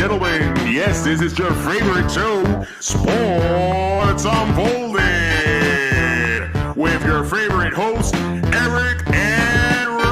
gentlemen, yes, this is your favorite show, Sports Unfolded, with your favorite hosts, Eric and Ron.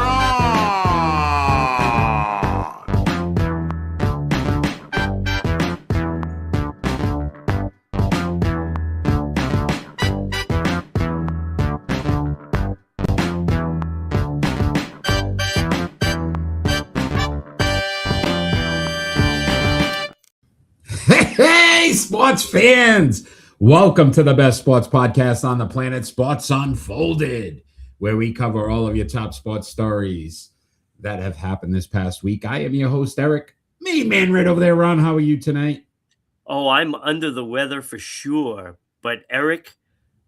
Hey, sports fans! Welcome to the best sports podcast on the planet, Sports Unfolded, where we cover all of your top sports stories that have happened this past week. I am your host, Eric. Me, man, right over there, Ron. How are you tonight? Oh, I'm under the weather for sure. But Eric,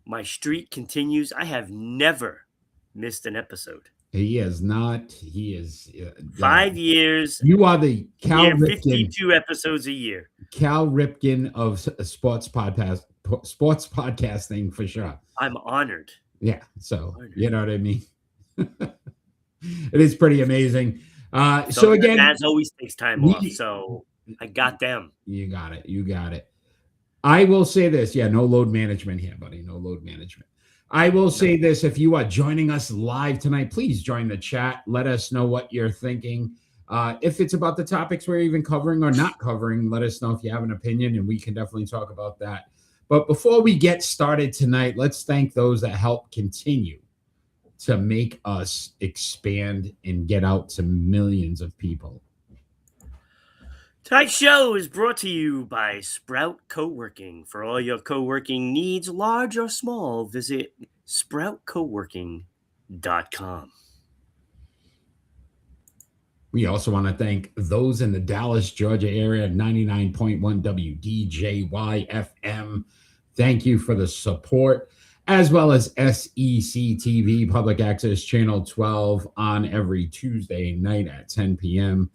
my streak continues. I have never missed an episode. He is not. He is 5 years. You are the Cal Ripken. 52 episodes a year. Cal Ripken of sports podcasting for sure. I'm honored. Yeah, so you know what I mean. It is pretty amazing. So again, Naz always takes time off, so I got them. You got it. You got it. I will say this. Yeah, no load management here, buddy. No load management. I will say this. If you are joining us live tonight, please join the chat. Let us know what you're thinking. If it's about the topics we're even covering or not covering, let us know if you have an opinion, and we can definitely talk about that. But before we get started tonight, let's thank those that help continue to make us expand and get out to millions of people. Tonight's show is brought to you by Sprout Co-working. For all your co-working needs, large or small, visit sproutcoworking.com. We also want to thank those in the Dallas, Georgia area, 99.1 WDJY FM. Thank you for the support, as well as SEC TV, Public Access Channel 12, on every Tuesday night at 10 p.m.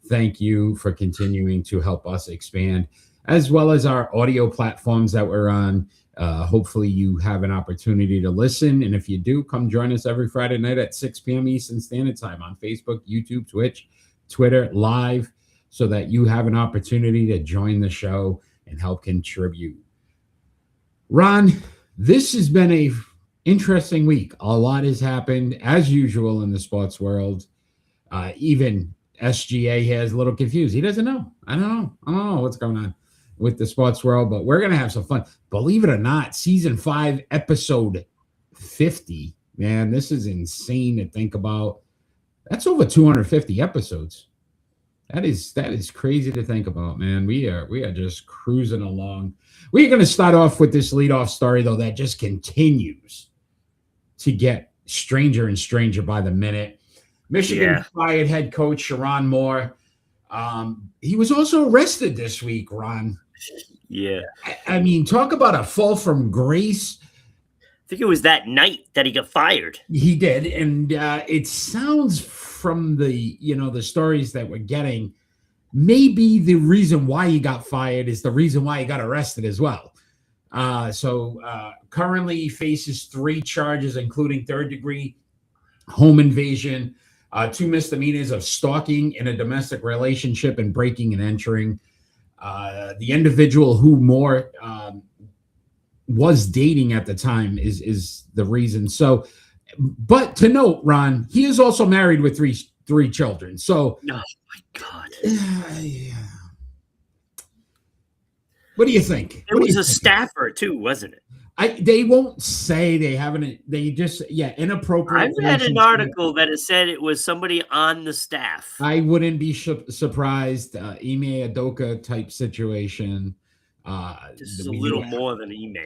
Thank you for continuing to help us expand, as well as our audio platforms that we're on. Hopefully you have an opportunity to listen. And if you do, come join us every Friday night at 6 p.m. Eastern Standard Time on Facebook, YouTube, Twitch, Twitter, live, so that you have an opportunity to join the show and help contribute. Ron, this has been a interesting week. A lot has happened, as usual, in the sports world. Even SGA has a little confused. He doesn't know. I don't know what's going on with the sports world, but we're going to have some fun. Believe it or not, season 5, episode 50. Man, this is insane to think about. That's over 250 episodes. That is crazy to think about, man. We are just cruising along. We're going to start off with this leadoff story, though, that just continues to get stranger and stranger by the minute. Michigan fired head coach Sherrone Moore. He was also arrested this week, Ron. Yeah. I mean, talk about a fall from grace. I think it was that night that he got fired. He did. And it sounds from the stories that we're getting, maybe the reason why he got fired is the reason why he got arrested as well. So currently he faces 3 charges, including 3rd-degree home invasion, 2 misdemeanors of stalking in a domestic relationship, and breaking and entering. The individual who Moore was dating at the time is the reason. So, but to note, Ron, he is also married with three children. So, oh my God. What do you think? It was a staffer too, wasn't it? They won't say. They haven't. They just inappropriate. I read an article that it said it was somebody on the staff. I wouldn't be surprised. Ime Adoka type situation. This is a little more than Ime,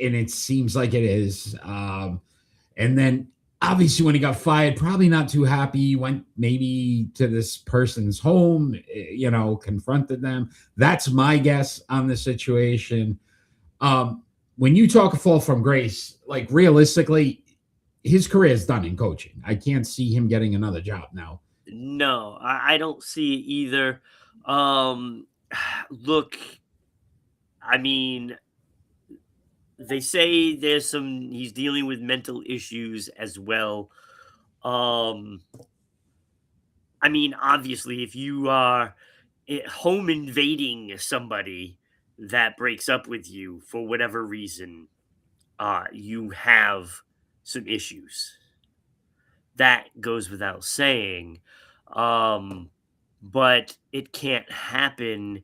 and it seems like it is. And then obviously when he got fired, probably not too happy. Went maybe to this person's home, confronted them. That's my guess on the situation. When you talk a fall from grace, like realistically, his career is done in coaching. I can't see him getting another job now. No, I don't see it either. Look, I mean, they say he's dealing with mental issues as well. I mean, obviously, if you are home invading somebody that breaks up with you for whatever reason, you have some issues. That goes without saying. But it can't happen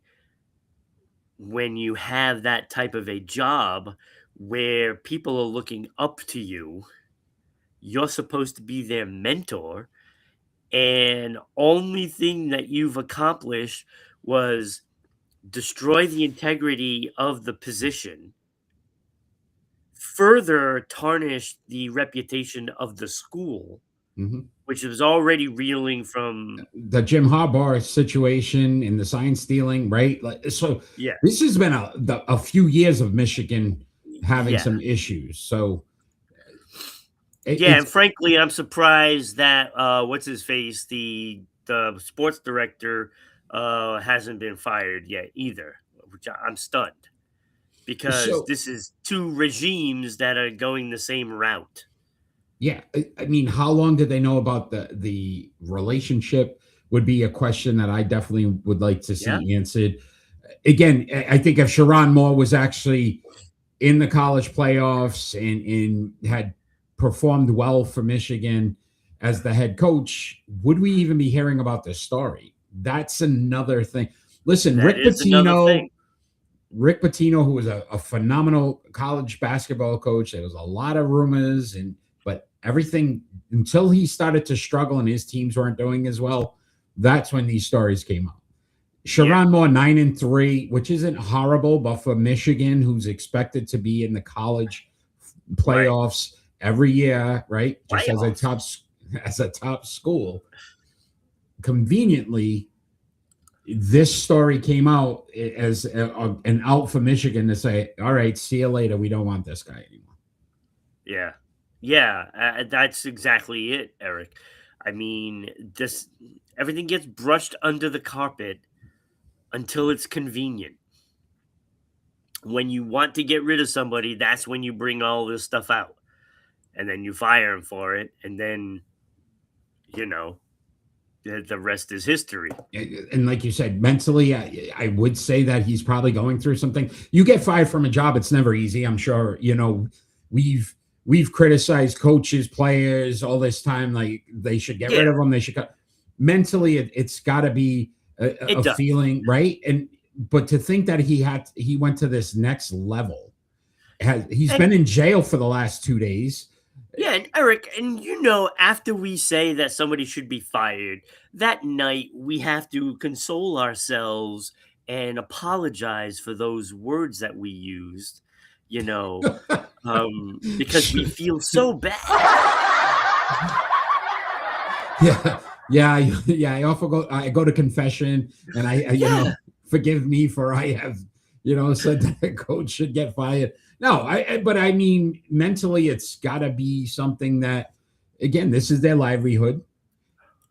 when you have that type of a job where people are looking up to you. You're supposed to be their mentor, and only thing that you've accomplished was destroy the integrity of the position, further tarnish the reputation of the school, Mhm. which was already reeling from. The Jim Harbaugh situation and the sign stealing, right? Like, so Yeah, this has been a few years of Michigan having yeah, some issues. So yeah, it's and frankly, I'm surprised that what's his face, the sports director, hasn't been fired yet either, which I'm stunned because so this is two regimes that are going the same route. yeah. I mean, how long did they know about the relationship? Would be a question that I definitely would like to Yeah, see answered. Again, I think if Sherrone Moore was actually in the college playoffs and had performed well for Michigan as the head coach, would we even be hearing about this story? That's another thing. Listen, that is another thing. Rick Pitino, who was a phenomenal college basketball coach, there was a lot of rumors, but everything until he started to struggle and his teams weren't doing as well, that's when these stories came out. Yeah, Sherrone Moore 9-3, which isn't horrible, but for Michigan, who's expected to be in the college right. playoffs every year, right? Just Playoffs. as a top school, conveniently, this story came out as an out for Michigan to say, "All right, see you later. We don't want this guy anymore." Yeah. Yeah, that's exactly it, Eric. I mean, this everything gets brushed under the carpet until it's convenient. When you want to get rid of somebody, that's when you bring all this stuff out. And then you fire him for it, and then, you know, the rest is history. And like you said, mentally, I would say that he's probably going through something. You get fired from a job; it's never easy. I'm sure. We've we've criticized coaches, players all this time. Like they should get rid Yeah, of them. They should cut. Mentally, it's got to be it a does. feeling, right? And but to think that he went to this next level. He's And been in jail for the last 2 days. yeah, and Eric, and after we say that somebody should be fired, that night we have to console ourselves and apologize for those words that we used, you know, because we feel so bad. Yeah, yeah, yeah. I go to confession, and Yeah. forgive me for I have, said that a coach should get fired. No, but I mean, mentally, it's got to be something that, again, this is their livelihood.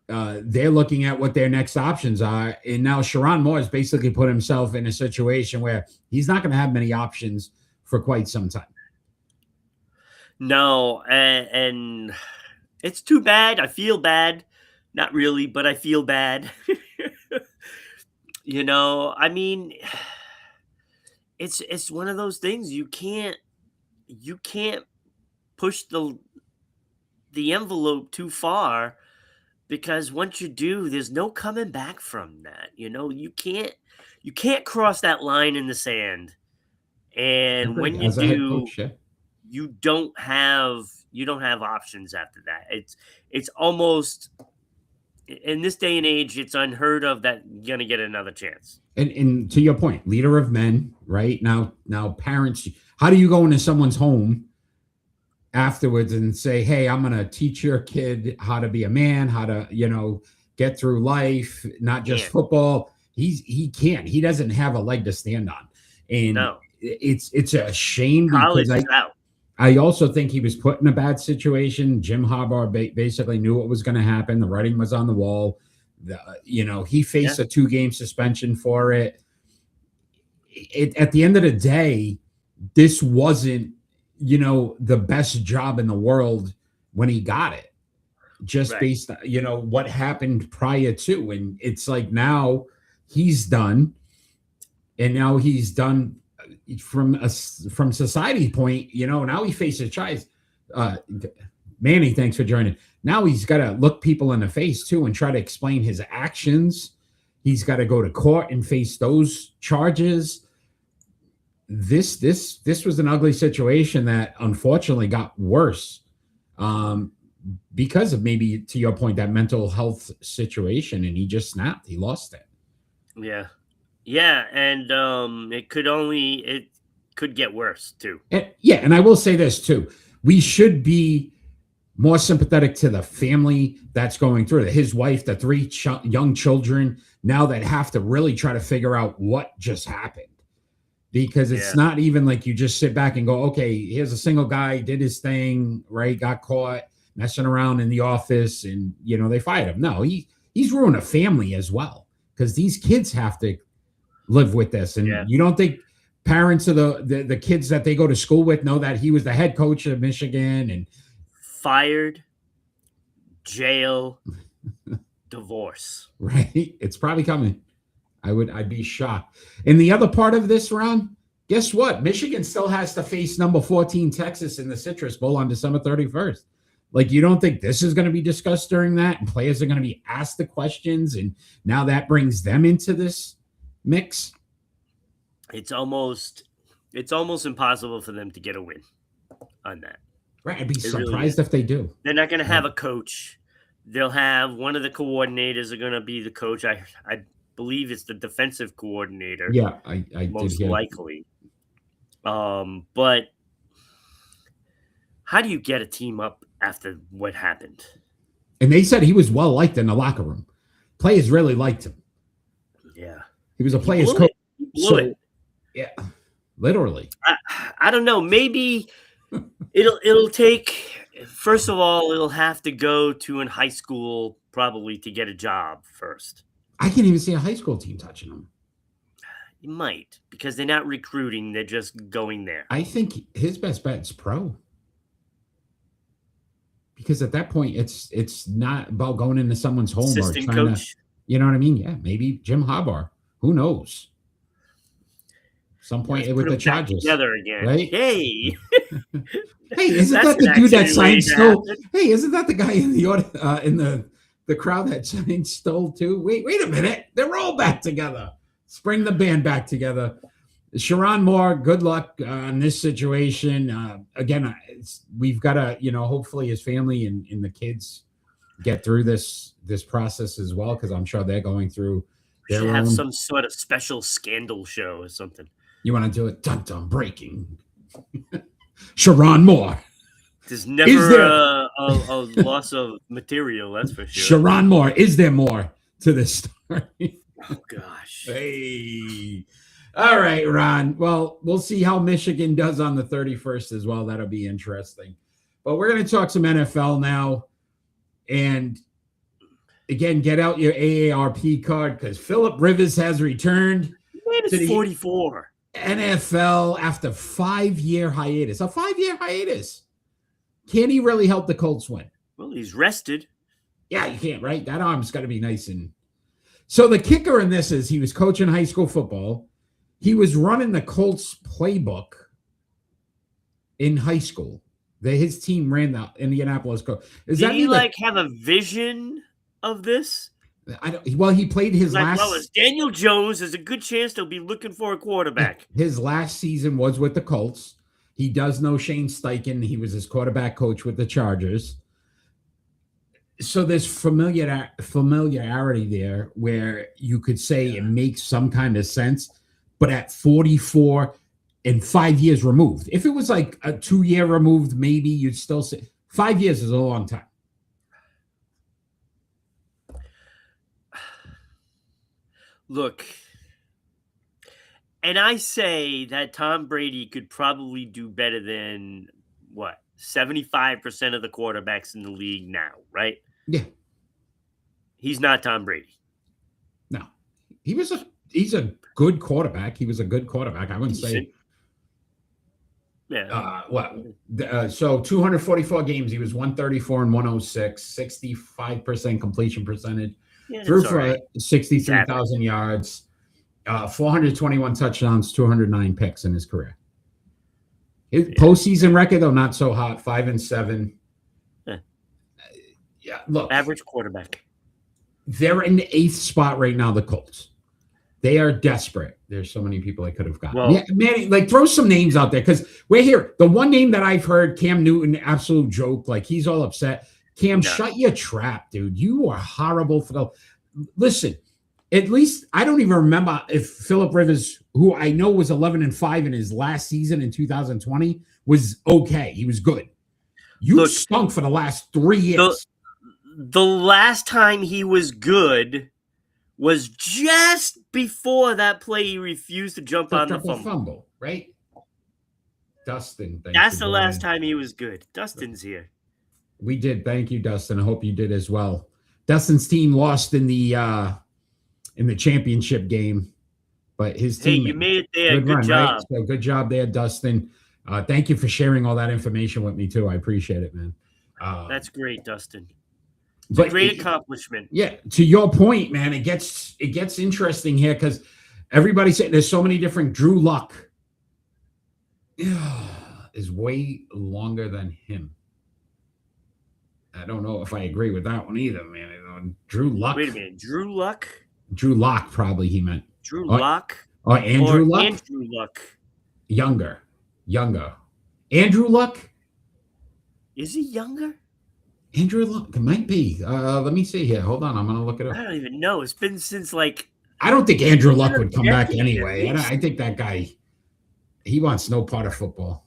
They're looking at what their next options are, and now Sherrone Moore has basically put himself in a situation where he's not going to have many options for quite some time. No, and it's too bad. I feel bad. Not really, but I feel bad. I mean, it's one of those things you can't push the envelope too far because once you do, there's no coming back from that. You can't cross that line in the sand. And when you As a head do, coach, yeah. you don't have options after that. It's almost in this day and age, it's unheard of that you're gonna get another chance. And to your point, leader of men, right? Now parents, how do you go into someone's home afterwards and say, "Hey, I'm going to teach your kid how to be a man, how to, get through life, not just Can't. football." He can't. He doesn't have a leg to stand on. And No. it's a shame College because is out. I also think he was put in a bad situation. Jim Harbaugh basically knew what was going to happen. The writing was on the wall. He Yeah. faced a 2-game suspension for it. At the end of the day, this wasn't, the best job in the world when he got it, just Right. based on, what happened prior to. And it's like now he's done, and now he's done from society's point. Now he faces charges. Manny, thanks for joining. Now he's got to look people in the face too and try to explain his actions. He's got to go to court and face those charges. This was an ugly situation that unfortunately got worse because of, maybe to your point, that mental health situation, and he just snapped. He lost it. Yeah, and it could get worse too. And I will say this too: we should be more sympathetic to the family that's going through it. His wife, the three young children, now that have to really try to figure out what just happened. Because it's not even like you just sit back and go, okay, here's a single guy, did his thing, right? Got caught messing around in the office and, they fired him. No, he's ruined a family as well, because these kids have to live with this. And you don't think parents of the kids that they go to school with know that he was the head coach of Michigan and fired, jail, divorce. Right? It's probably coming. I'd be shocked. And the other part of this round, guess what? Michigan still has to face number 14 Texas in the Citrus Bowl on December 31st. Like, you don't think this is going to be discussed during that, and players are going to be asked the questions, and now that brings them into this mix? It's almost impossible for them to get a win on that. Right. I'd be surprised if they do. They're not going to have a coach. They'll have one of the coordinators are going to be the coach. I believe it's the defensive coordinator. Yeah, I most likely. But how do you get a team up after what happened? And they said he was well liked in the locker room. Players really liked him. Yeah, he was a player's coach. He blew it. Yeah, literally. I don't know. Maybe it'll take. First of all, it'll have to go to a high school probably to get a job first. I can't even see a high school team touching him. You might, because they're not recruiting; they're just going there. I think his best bet is pro, because at that point, it's not about going into someone's home Assistant or trying coach. to, you know what I mean? Yeah, maybe Jim Harbaugh. Who knows? Some point with the Chargers together again. Right? Hey, hey, isn't that the dude that signed Stoll? Hey, isn't that the guy in the crowd that signed Stoll too? Wait a minute, they're all back together. Bring the band back together. Sherrone Moore, good luck on this situation. Again, we've got to, hopefully his family and the kids get through this process as well, because I'm sure they're going through. We should have some sort of special scandal show or something. You want to do it? Dun dun breaking. Sherrone Moore. There's never a loss of material, that's for sure. Sherrone Moore, is there more to this story? Oh gosh. Hey. All right, Ron. Well, we'll see how Michigan does on the 31st as well. That'll be interesting. But we're going to talk some NFL now. And again, get out your AARP card, because Phillip Rivers has returned. Man, it's 44. NFL after 5-year hiatus. A 5-year hiatus. Can he really help the Colts win? Well, he's rested. Yeah, you can't, right? That arm's got to be nice. And so the kicker in this is he was coaching high school football. He was running the Colts playbook in high school. His team ran the Indianapolis Colts. Did he have a vision of this? He played his last. Well, as Daniel Jones, there's a good chance they'll be looking for a quarterback. His last season was with the Colts. He does know Shane Steichen. He was his quarterback coach with the Chargers. So there's familiarity there where you could say it makes some kind of sense. But at 44 and 5 years removed, if it was like a 2-year removed, maybe you'd still say 5 years is a long time. Look, and I say that Tom Brady could probably do better than 75% of the quarterbacks in the league now, right? Yeah. He's not Tom Brady. No. He's a good quarterback. He was a good quarterback. I wouldn't say. Yeah. So 244 games. He was 134 and 106, 65% completion percentage. Yeah, threw it's all for right. 63,000 yards, 421 touchdowns, 209 picks in his career. His postseason record, though, not so hot, 5-7. Yeah, look, Average quarterback. they're in the 8th spot right now, the Colts. They are desperate. There's so many people I could have gotten. Well, yeah, man, like throw some names out there because we're here. The one name that I've heard, Cam Newton, absolute joke. Like he's all upset. Cam, shut your trap, dude. You are horrible for the. Listen, at least I don't even remember if Phillip Rivers, who I know was 11-5 in his last season in 2020, was okay. He was good. You stunk for the last 3 years. The last time he was good was just before that play he refused to jump on the fumble. Right? Dustin. That's the last time he was good. Dustin's here. We did. Thank you, Dustin. I hope you did as well. Dustin's team lost in the championship game, but his team. Hey, you made it there. Good job. Right? So good job there, Dustin. Thank you for sharing all that information with me too. I appreciate it, man. That's great, Dustin. It's a great accomplishment. Yeah, to your point, man, it gets interesting here because everybody's saying there's so many different. Drew Luck is way longer than him. I don't know if I agree with that one either, man. Drew Luck. Wait a minute, Drew Luck? Drew Lock, probably he meant. Drew Luck? Oh, Andrew Luck? Andrew Luck. Younger. Andrew Luck? Is he younger? Andrew Luck, it might be. Let me see here. Hold on, I'm going to look it up. I don't even know. It's been since like... I don't think Andrew Luck would come back anyway. I think that guy, he wants no part of football.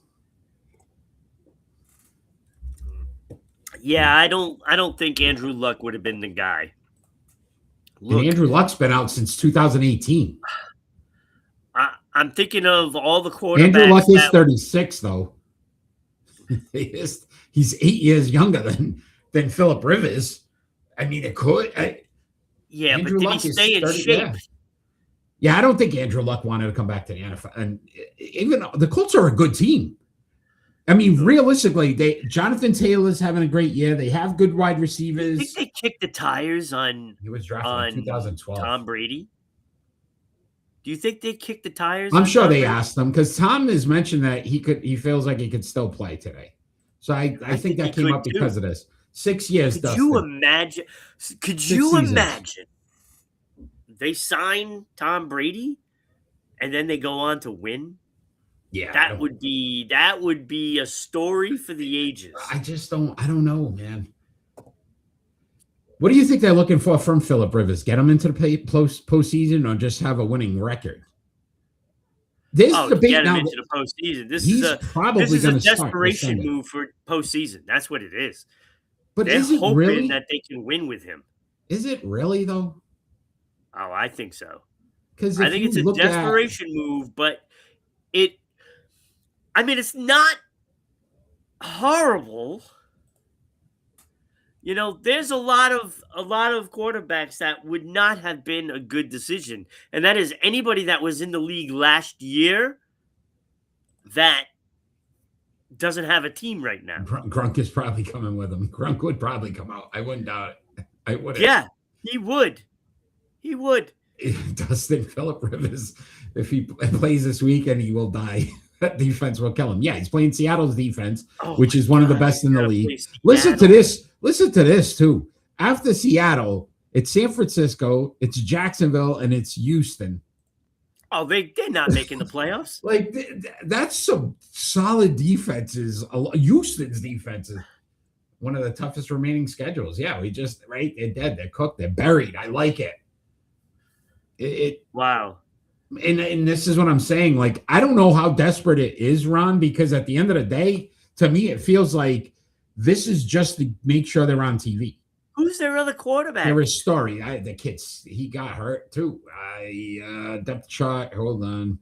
Yeah, I don't think Andrew Luck would have been the guy. Look, and Andrew Luck's been out since 2018. I'm thinking of all the quarterbacks. Andrew Luck is 36, though. He's 8 years younger than Phillip Rivers. I mean, it could. Andrew Luck he stay in shape? Yeah, I don't think Andrew Luck wanted to come back to the NFL. And even the Colts are a good team. I mean, realistically, Jonathan Taylor's having a great year. They have good wide receivers. I think they kicked the tires on. He was drafted in 2012. Tom Brady. Do you think they kicked the tires? I'm sure they asked him because Tom has mentioned that he feels like he could still play today. So I think that came up because of this. 6 years. Could you imagine? They sign Tom Brady, and then they go on to win? Yeah, that would be a story for the ages. I don't know, man. What do you think they're looking for from Phillip Rivers? Get him into the postseason or just have a winning record? Get him into the postseason. This is a desperation move for postseason. That's what it is. But they're is it hoping really? that they can win with him. Is it really though? Oh, I think so. Because I think it's a desperation move, but it's not horrible. You know, there's a lot of quarterbacks that would not have been a good decision. And that is anybody that was in the league last year that doesn't have a team right now. Grunk is probably coming with him. Grunk would probably come out. I wouldn't doubt it. I wouldn't. Yeah, he would. He would. Dustin Phillip Rivers, if he plays this weekend, he will die. That defense will kill him. Yeah, he's playing Seattle's defense, which is one of the best in the league. Listen to this, too. After Seattle, it's San Francisco, it's Jacksonville, and it's Houston. Oh, they're not making the playoffs. That's some solid defenses. Houston's defense is one of the toughest remaining schedules. Yeah, they're dead. They're cooked. They're buried. I like it. Wow. And this is what I'm saying. I don't know how desperate it is, Ron, because at the end of the day, to me, it feels like this is just to make sure they're on TV. Who's their other quarterback? There is Story. The kids, he got hurt too. Depth chart. Hold on.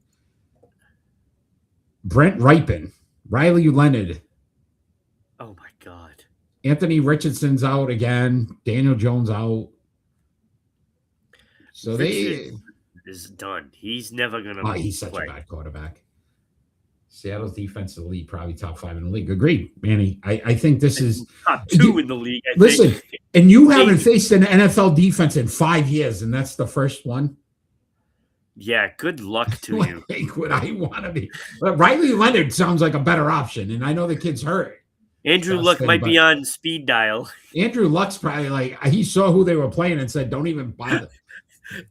Brent Ripon, Riley Leonard. Oh my God. Anthony Richardson's out again. Daniel Jones out. So is done. He's never gonna. He's such a bad quarterback. Seattle's defensive league, probably top 5 in the league. Agreed, Manny. I think this is top 2 in the league. Listen, And you haven't faced an NFL defense in 5 years, and that's the first one. Yeah, good luck to you. Like, would I want to be? But Riley Leonard sounds like a better option, and I know the kid's hurt. Andrew Luck might be on speed dial. Andrew Luck's probably like, he saw who they were playing and said, don't even bother.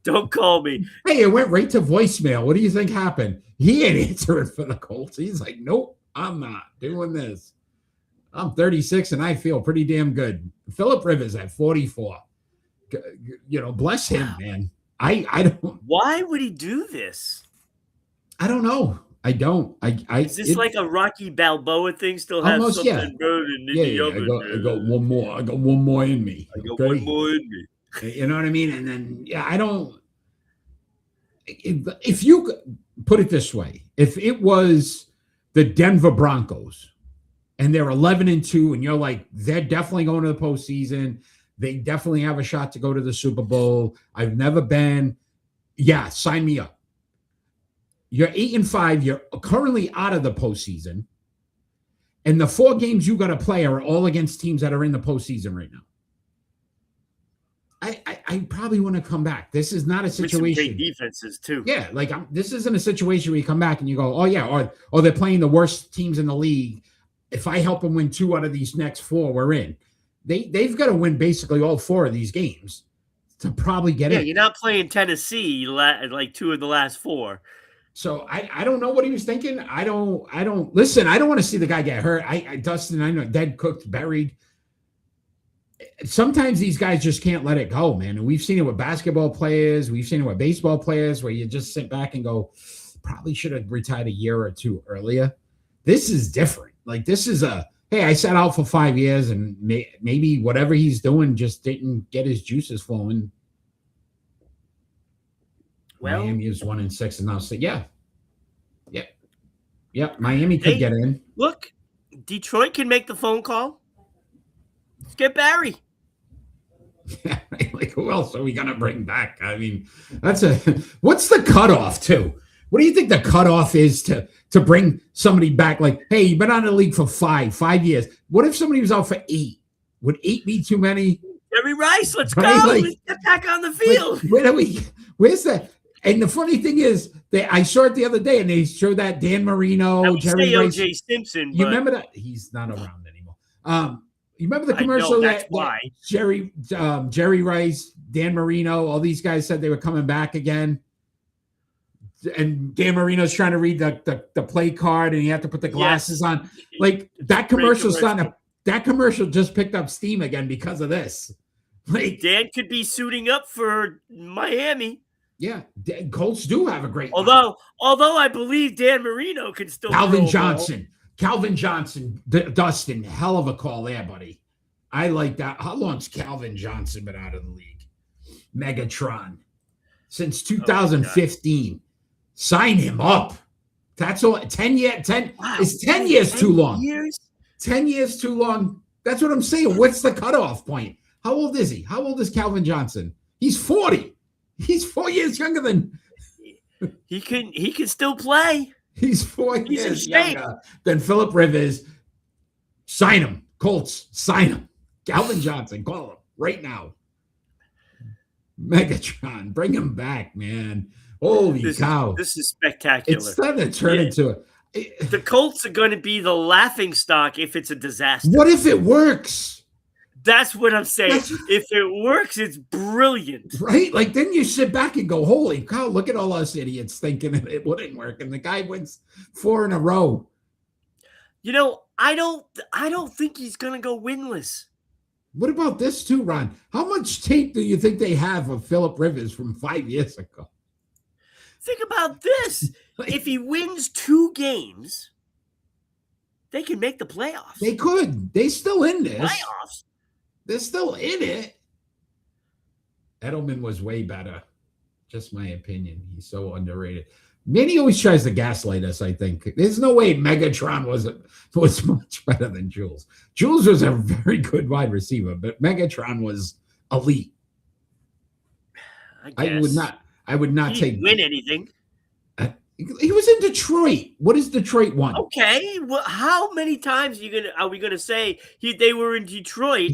Don't call me. Hey, it went right to voicemail. What do you think happened? He ain't answering for the Colts. He's like, nope, I'm not doing this. I'm 36 and I feel pretty damn good. Phillip Rivers at 44. Bless him, man. I don't. Why would he do this? I don't know. I don't. Is this like a Rocky Balboa thing? Still have almost, something yeah. burning in the oven? I got one more. I got one more in me. One more in me. You know what I mean? And then, I don't. If you put it this way, if it was the Denver Broncos and they're 11-2, and you're like, they're definitely going to the postseason, they definitely have a shot to go to the Super Bowl. I've never been. Yeah, sign me up. You're 8-5. You're currently out of the postseason, and the 4 games you got to play are all against teams that are in the postseason right now. I probably want to come back. This is not a situation. With some great defenses too. Yeah, like this isn't a situation where you come back and you go, oh yeah, or they're playing the worst teams in the league. If I help them win 2 out of these next 4, we're in. They've got to win basically all 4 of these games to probably get in. Yeah, you're not playing Tennessee like 2 of the last 4. So I don't know what he was thinking. I don't listen. I don't want to see the guy get hurt. Dustin, I know, dead, cooked, buried. Sometimes these guys just can't let it go, man. And we've seen it with basketball players. We've seen it with baseball players where you just sit back and go, probably should have retired a year or 2 earlier. This is different. Like, this is hey, I sat out for 5 years and maybe whatever he's doing just didn't get his juices flowing. Well, Miami is 1-6 and now say, yeah. Miami could get in. Look, Detroit can make the phone call. Let's get Barry. Yeah, like, who else are we gonna bring back? I mean, what's the cutoff too? What do you think the cutoff is to bring somebody back? Like, hey, you've been out of the league for 5 years. What if somebody was out for 8? Would 8 be too many? Jerry Rice, let's go. Like, let's get back on the field. Like, where's that? And the funny thing is, I saw it the other day, and they showed that Dan Marino, Jerry Rice. O.J. Simpson. You remember that? He's not around anymore. You remember the commercial that Jerry Rice, Dan Marino, all these guys said they were coming back again, and Dan Marino's trying to read the play card, and you have to put the glasses on. Like, that commercial's starting. That commercial just picked up steam again because of this. Like, Dan could be suiting up for Miami. Yeah, Colts do have a great. Although I believe Dan Marino can still. Calvin Johnson, Dustin, hell of a call there, buddy. I like that. How long's Calvin Johnson been out of the league? Megatron since 2015. Sign him up. That's all. 10 years. Wow. Is 10 years too long? 10 years too long. That's what I'm saying. What's the cutoff point? How old is he? How old is Calvin Johnson? He's 40. He's 4 years younger than. He can still play. He's 4 years younger than Phillip Rivers. Sign him. Colts, sign him. Calvin Johnson, call him right now. Megatron, bring him back, man. Holy cow. This is spectacular. It's starting to turn into it. The Colts are going to be the laughingstock if it's a disaster. What if it works? That's what I'm saying. If it works, it's brilliant. Right? Like, then you sit back and go, holy cow, look at all us idiots thinking it wouldn't work. And the guy wins 4 in a row. You know, I don't think he's going to go winless. What about this too, Ron? How much tape do you think they have of Phillip Rivers from 5 years ago? Think about this. If he wins 2 games, they can make the playoffs. They could. They're still in this. Playoffs. They're still in it. Edelman was way better. Just my opinion. He's so underrated. Manny always tries to gaslight us, I think. There's no way Megatron was much better than Jules. Jules was a very good wide receiver, but Megatron was elite. I would not take win anything. He was in Detroit. What does Detroit want? Okay, well, how many times are we gonna say they were in Detroit?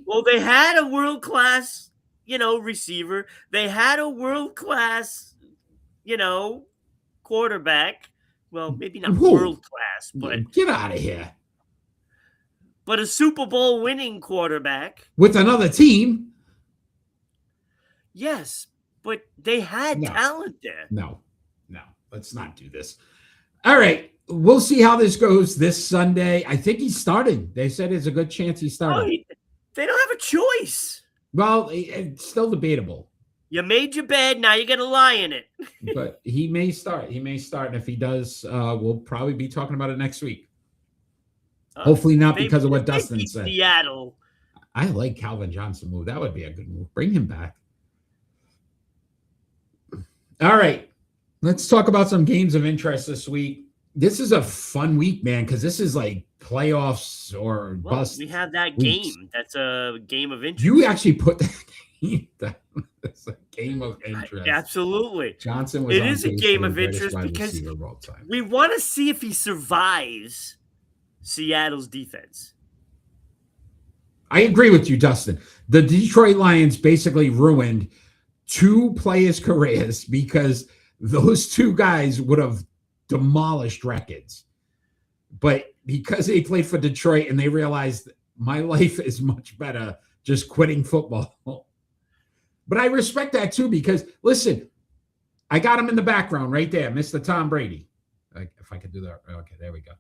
Well, they had a world class, receiver. They had a world class, quarterback. Well, maybe not world class, but get out of here. But a Super Bowl winning quarterback with another team. Yes, but they had talent there. No, let's not do this. All right. We'll see how this goes this Sunday. I think he's starting. They said there's a good chance he's starting. They don't have a choice. Well, it's still debatable. You made your bed. Now you got to lie in it. But he may start. And if he does, we'll probably be talking about it next week. Hopefully not because of what Dustin said. Seattle. I like Calvin Johnson move. That would be a good move. Bring him back. All right. Let's talk about some games of interest this week. This is a fun week, man, because this is like playoffs or bust. We have that game. That's a game of interest. You actually put that game down. It's a game of interest. Absolutely. Johnson was It is a game of interest because we want to see if he survives Seattle's defense. I agree with you, Dustin. The Detroit Lions basically ruined two players' careers because those two guys would have demolished records. But because they played for Detroit and they realized my life is much better just quitting football. But I respect that too because, listen, I got him in the background right there, Mr. Tom Brady. If I could do that. Okay, there we go.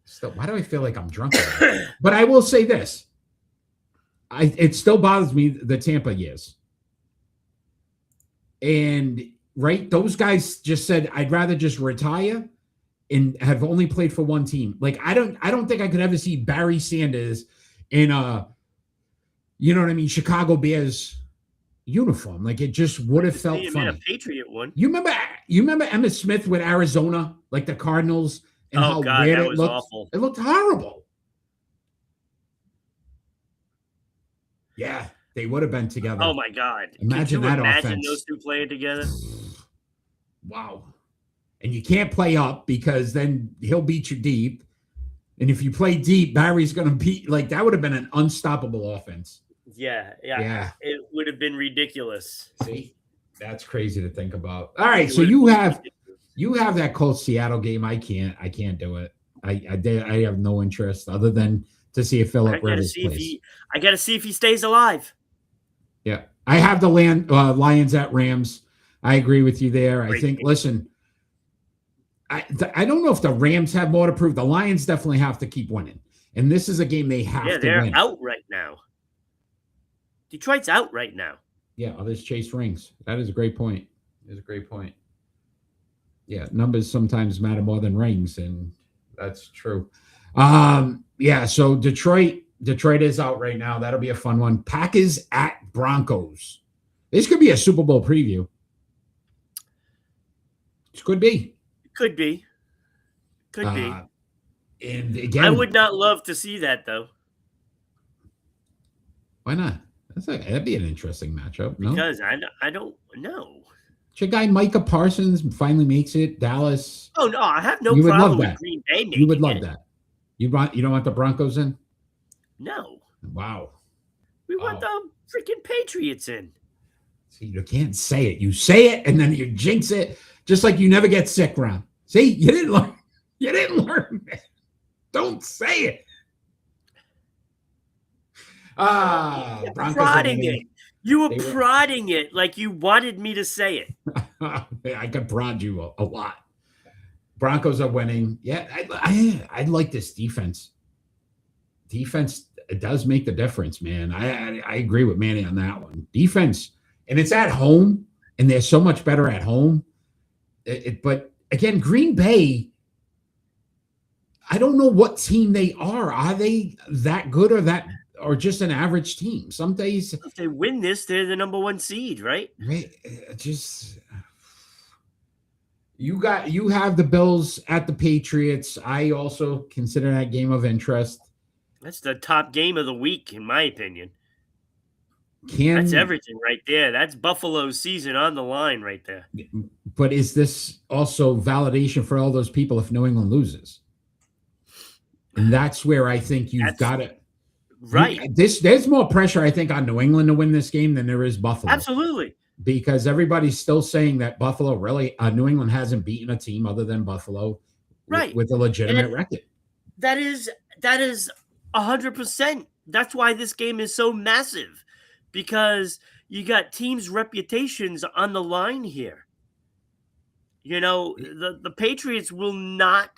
Still, why do I feel like I'm drunk? But I will say this. It still bothers me, the Tampa years. And, right, those guys just said, I'd rather just retire and have only played for one team. Like, I don't think I could ever see Barry Sanders in Chicago Bears uniform. Like, it just would have felt funny. A Patriot one. You remember Emmitt Smith with Arizona, like the Cardinals, and how weird it looked? Awful. It looked horrible. Yeah, they would have been together. Oh my God! Imagine that offense. Those two playing together. Wow. And you can't play up because then he'll beat you deep. And if you play deep, Barry's going to beat. Like, that would have been an unstoppable offense. Yeah. It would have been ridiculous. See, that's crazy to think about. All right, so you have that Colts Seattle game. I can't do it. I have no interest other than to see if Philip Rivers plays. I got to see if he stays alive. Yeah, I have the Lions at Rams. I agree with you there. I think. Listen, I don't know if the Rams have more to prove. The Lions definitely have to keep winning, and this is a game they have to win. Yeah, they're out right now. Detroit's out right now. Yeah, others chase rings. That is a great point. Yeah, numbers sometimes matter more than rings, and that's true. Yeah, so Detroit is out right now. That'll be a fun one. Packers at Broncos. This could be a Super Bowl preview. It could be. Could be. And again, I would not love to see that though. Why not? That'd be an interesting matchup. No? Because I don't know. Your guy Micah Parsons finally makes it. Dallas. Oh no, I have no problem with Green Bay making it. You would love that. You don't want the Broncos in? No. Wow. We want the freaking Patriots in. See, you can't say it. You say it and then you jinx it, just like you never get sick, Ron. See, you didn't learn. Don't say it. Prodding it. You were prodding it like you wanted me to say it. I could prod you a lot. Broncos are winning. Yeah, I like this defense. Defense does make the difference, man. I agree with Manny on that one. Defense, and it's at home, and they're so much better at home. But again, Green Bay, I don't know what team they are. Are they that good or just an average team? Some days, if they win this, they're the number one seed, right? Just you have the Bills at the Patriots. I also consider that game of interest. That's the top game of the week, in my opinion. That's everything right there. That's Buffalo's season on the line right there. But is this also validation for all those people if New England loses? And that's where I think you've got to. Right. There's more pressure, I think, on New England to win this game than there is Buffalo. Absolutely. Because everybody's still saying that Buffalo really, New England hasn't beaten a team other than Buffalo Right. with a legitimate record. That is 100%. That's why this game is so massive, because you got teams' reputations on the line here. You know, the Patriots will not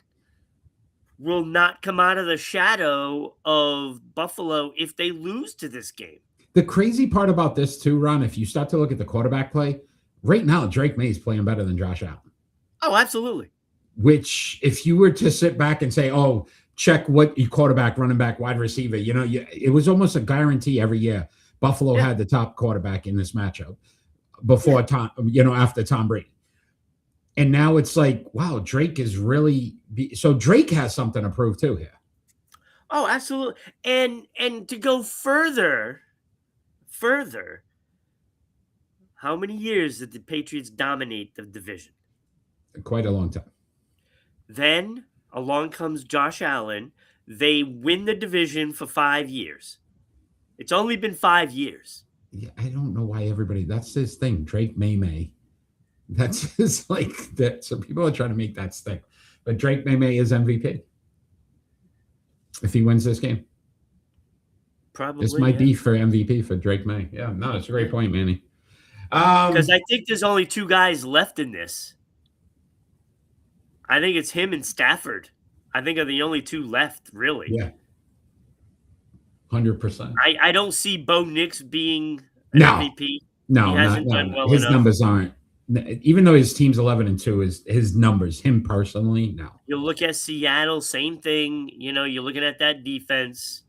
come out of the shadow of Buffalo if they lose to this game. The crazy part about this too, Ron, if you start to look at the quarterback play, right now Drake May is playing better than Josh Allen. Oh, absolutely. Which, if you were to sit back and say, oh, check what your quarterback, running back, wide receiver, it was almost a guarantee every year. Buffalo had the top quarterback in this matchup before Tom, after Tom Brady. And now it's like, wow, Drake is really so Drake has something to prove too here. Oh, absolutely. And to go further, how many years did the Patriots dominate the division? Quite a long time. Then along comes Josh Allen. They win the division for 5 years. It's only been 5 years. Yeah, I don't know why that's his thing. Drake May. That's his that. So people are trying to make that stick. But Drake May is MVP. If he wins this game. Probably. This might be for MVP for Drake May. Yeah, no, it's a great point, Manny. Because I think there's only 2 guys left in this. I think it's him and Stafford. I think are the only 2 left, really. Yeah. 100%. I don't see Bo Nix being an MVP. No, he hasn't done well his enough. numbers aren't. Even though his team's 11-2, is his numbers, him personally, no. You look at Seattle, same thing. You're looking at that defense.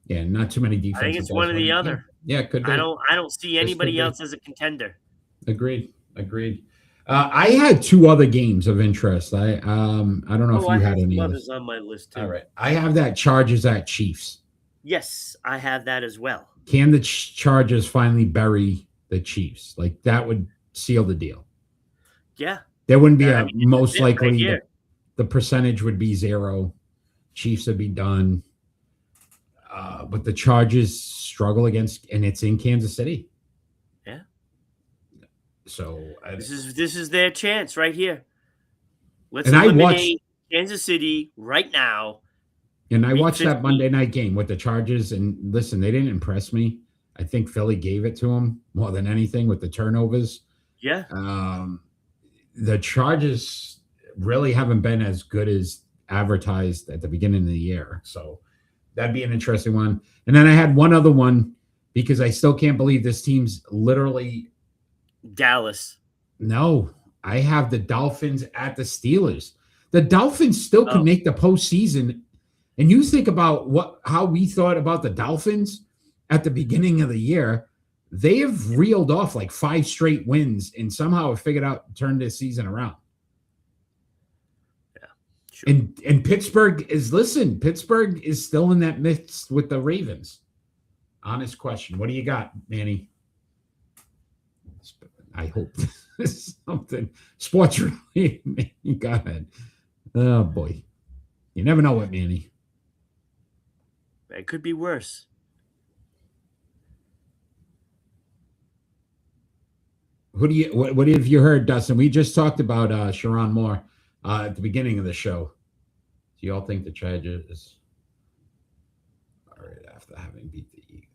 Yeah, not too many defenses. I think it's one or the other. Yeah, it could be. I don't see anybody else as a contender. Agreed. I had 2 other games of interest. I don't know if you had any others on my list too. All right. I have that Chargers at Chiefs. Yes, I have that as well. Can the Chargers finally bury the Chiefs? Like, that would seal the deal. Yeah. There wouldn't be most likely right the percentage would be 0. Chiefs would be done. But the Chargers struggle against, and it's in Kansas City. Yeah. So this is their chance right here. Let's and eliminate Kansas City right now. And I watched that Monday night game with the Chargers, and listen, they didn't impress me. I think Philly gave it to them more than anything with the turnovers. Yeah. The Chargers really haven't been as good as advertised at the beginning of the year. So that'd be an interesting one. And then I had one other one because I still can't believe this team's literally Dallas. No, I have the Dolphins at the Steelers. The Dolphins still can make the postseason. And you think about how we thought about the Dolphins at the beginning of the year. They have reeled off like 5 straight wins and somehow have figured out to turn this season around. Yeah, sure. And Pittsburgh is still in that midst with the Ravens. Honest question. What do you got, Manny? I hope this is something sports related. Go ahead. Oh boy. You never know what, Manny. It could be worse. What have you heard, Dustin? We just talked about Sherrone Moore at the beginning of the show. Do you all think the Chargers all right after having beat the Eagles?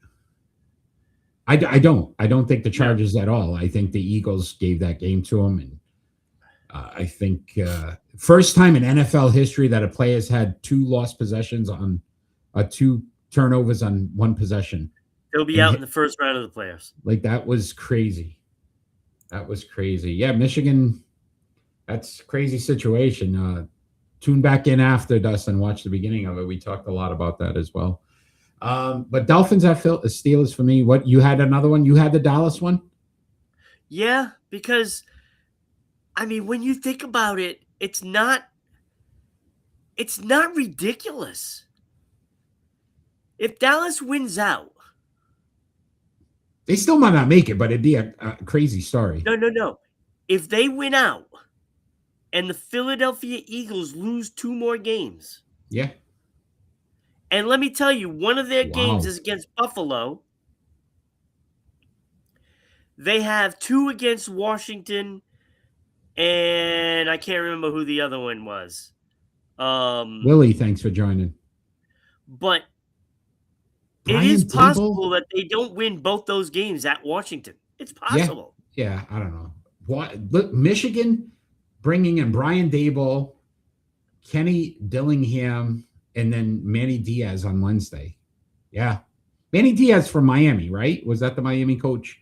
I don't think the Chargers at all. I think the Eagles gave that game to them, and I think first time in NFL history that a player has had 2 lost possessions on 2 turnovers on 1 possession. They'll be out in the first round of the playoffs. Like, that was crazy. Yeah, Michigan, that's a crazy situation. Tune back in after, Dustin, watch the beginning of it. We talked a lot about that as well. But Dolphins at Steelers for me. What, you had another one? You had the Dallas one? Yeah, because, I mean, when you think about it, it's not ridiculous. If Dallas wins out, they still might not make it, but it'd be a crazy story. No. if they win out and the Philadelphia Eagles lose 2 more games, Yeah. and let me tell you, one of their games Wow. is against Buffalo. They have 2 against Washington, and I can't remember who the other one was. Willie, thanks for joining. But Brian it is Dable? possible that they don't win both those games at Washington. It's possible. Yeah, I don't know. Look, Michigan bringing in Brian Dable, Kenny Dillingham, and then Manny Diaz on Wednesday. Yeah. Manny Diaz from Miami, right? Was that the Miami coach?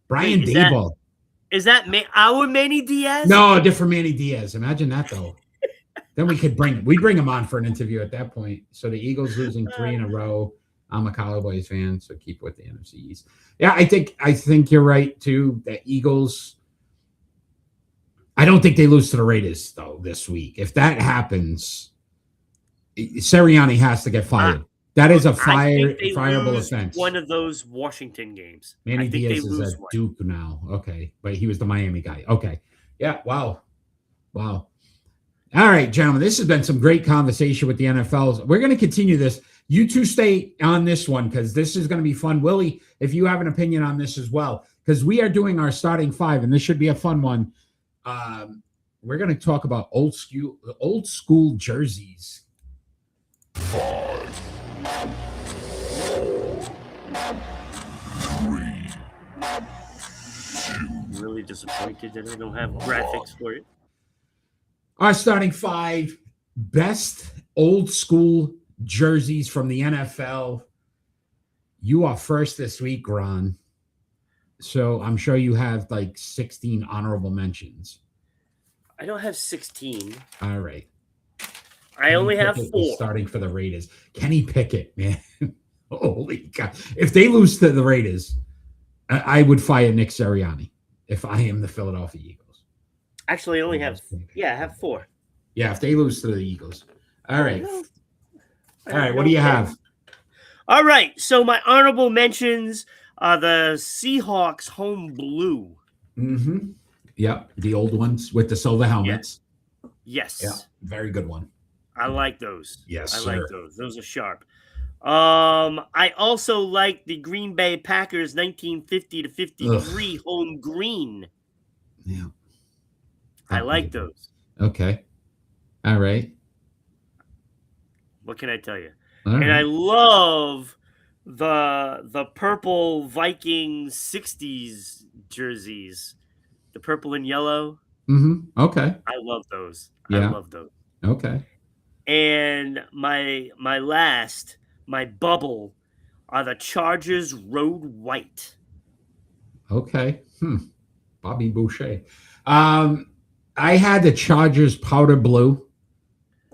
Brian Wait, Dable. Is that our Manny Diaz? No, different Manny Diaz. Imagine that, though. Then we bring him on for an interview at that point. So the Eagles losing 3 in a row. I'm a Cowboys fan, so keep with the NFC East. Yeah, I think you're right too. The Eagles. I don't think they lose to the Raiders though this week. If that happens, Sirianni has to get fired. That is a fireable offense. One of those Washington games. Manny Diaz is at Duke now. Okay, but he was the Miami guy. Okay, yeah. Wow. All right, gentlemen, this has been some great conversation with the NFL. We're going to continue this. You two stay on this one because this is going to be fun. Willie, if you have an opinion on this as well, because we are doing our starting 5, and this should be a fun one. We're going to talk about old school jerseys. 5, 4, 3, I'm really disappointed that I don't have graphics for it. Our starting 5 best old school jerseys from the NFL. You are first this week, Ron. So I'm sure you have like 16 honorable mentions. I don't have 16. All right. I only have 4. Starting for the Raiders. Kenny Pickett, man. Holy God. If they lose to the Raiders, I would fire Nick Sirianni if I am the Philadelphia Eagles. Actually, I only have 4. Yeah, if they lose to the Eagles. All right. All right, what do you have? All right, so my honorable mentions are the Seahawks home blue. Mm-hmm. Yep, the old ones with the silver helmets. Yes. Yeah, very good one. I like those. Yes, I sir. like those. Those are sharp. I also like the Green Bay Packers 1950 to 53 home green. Yeah. I like those. Okay. All right. What can I tell you? All right. I love the purple Vikings 60s jerseys. The purple and yellow. Mm-hmm. Okay. I love those. Yeah. I love those. Okay. And my bubble are the Chargers road white. Okay. Bobby Boucher. I had the Chargers powder blue.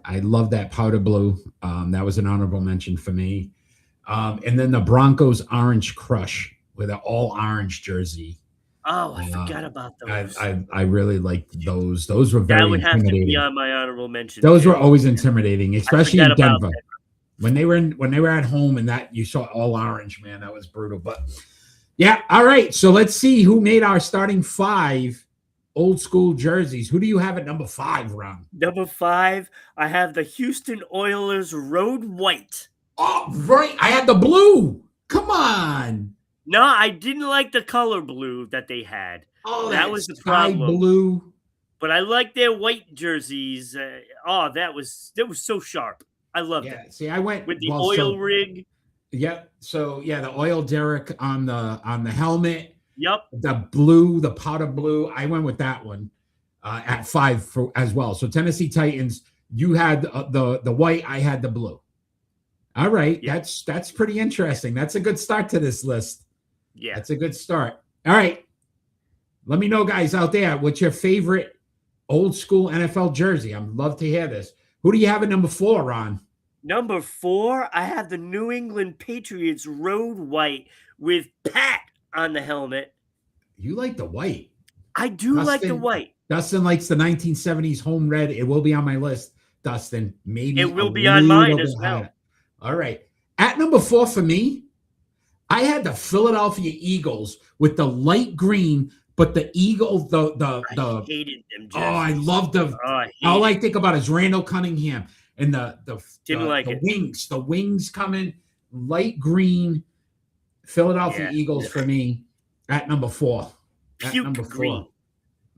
I love that powder blue. That was an honorable mention for me. And then the Broncos orange crush with an all orange jersey. Oh, I forgot about those. I really liked those. Those were very intimidating. That would have to be on my honorable mention. Those were always intimidating, especially in Denver. When they were at home and that you saw all orange, man, that was brutal. But yeah, all right. So let's see who made our starting 5 old school jerseys. Who do you have at number 5, Ron? Number 5, I have the Houston Oilers road white. Oh, right. I had the blue. Come on. No, I didn't like the color blue that they had. Oh, that was the problem. Blue. But I like their white jerseys. That was so sharp. I loved it. See, I went with the oil rig. Yep. So the oil derrick on the helmet. Yep. The powder blue. I went with that one at 5 as well. So Tennessee Titans, you had the white. I had the blue. All right. Yeah. That's pretty interesting. That's a good start to this list. Yeah. That's a good start. All right. Let me know, guys out there, what's your favorite old school NFL jersey? I'd love to hear this. Who do you have at number 4, Ron? Number 4, I have the New England Patriots road white with Pat on the helmet. You like the white. I do like the white. Dustin likes the 1970s home red. It will be on my list, Dustin. Maybe it will be on mine as well. Higher. All right. At number 4 for me, I had the Philadelphia Eagles with the light green But the Eagles, the I hated them jerseys. I love the. All I think about is Randall Cunningham and Didn't like the it. wings. The wings coming light green. Philadelphia Eagles for me at number 4. Puke green.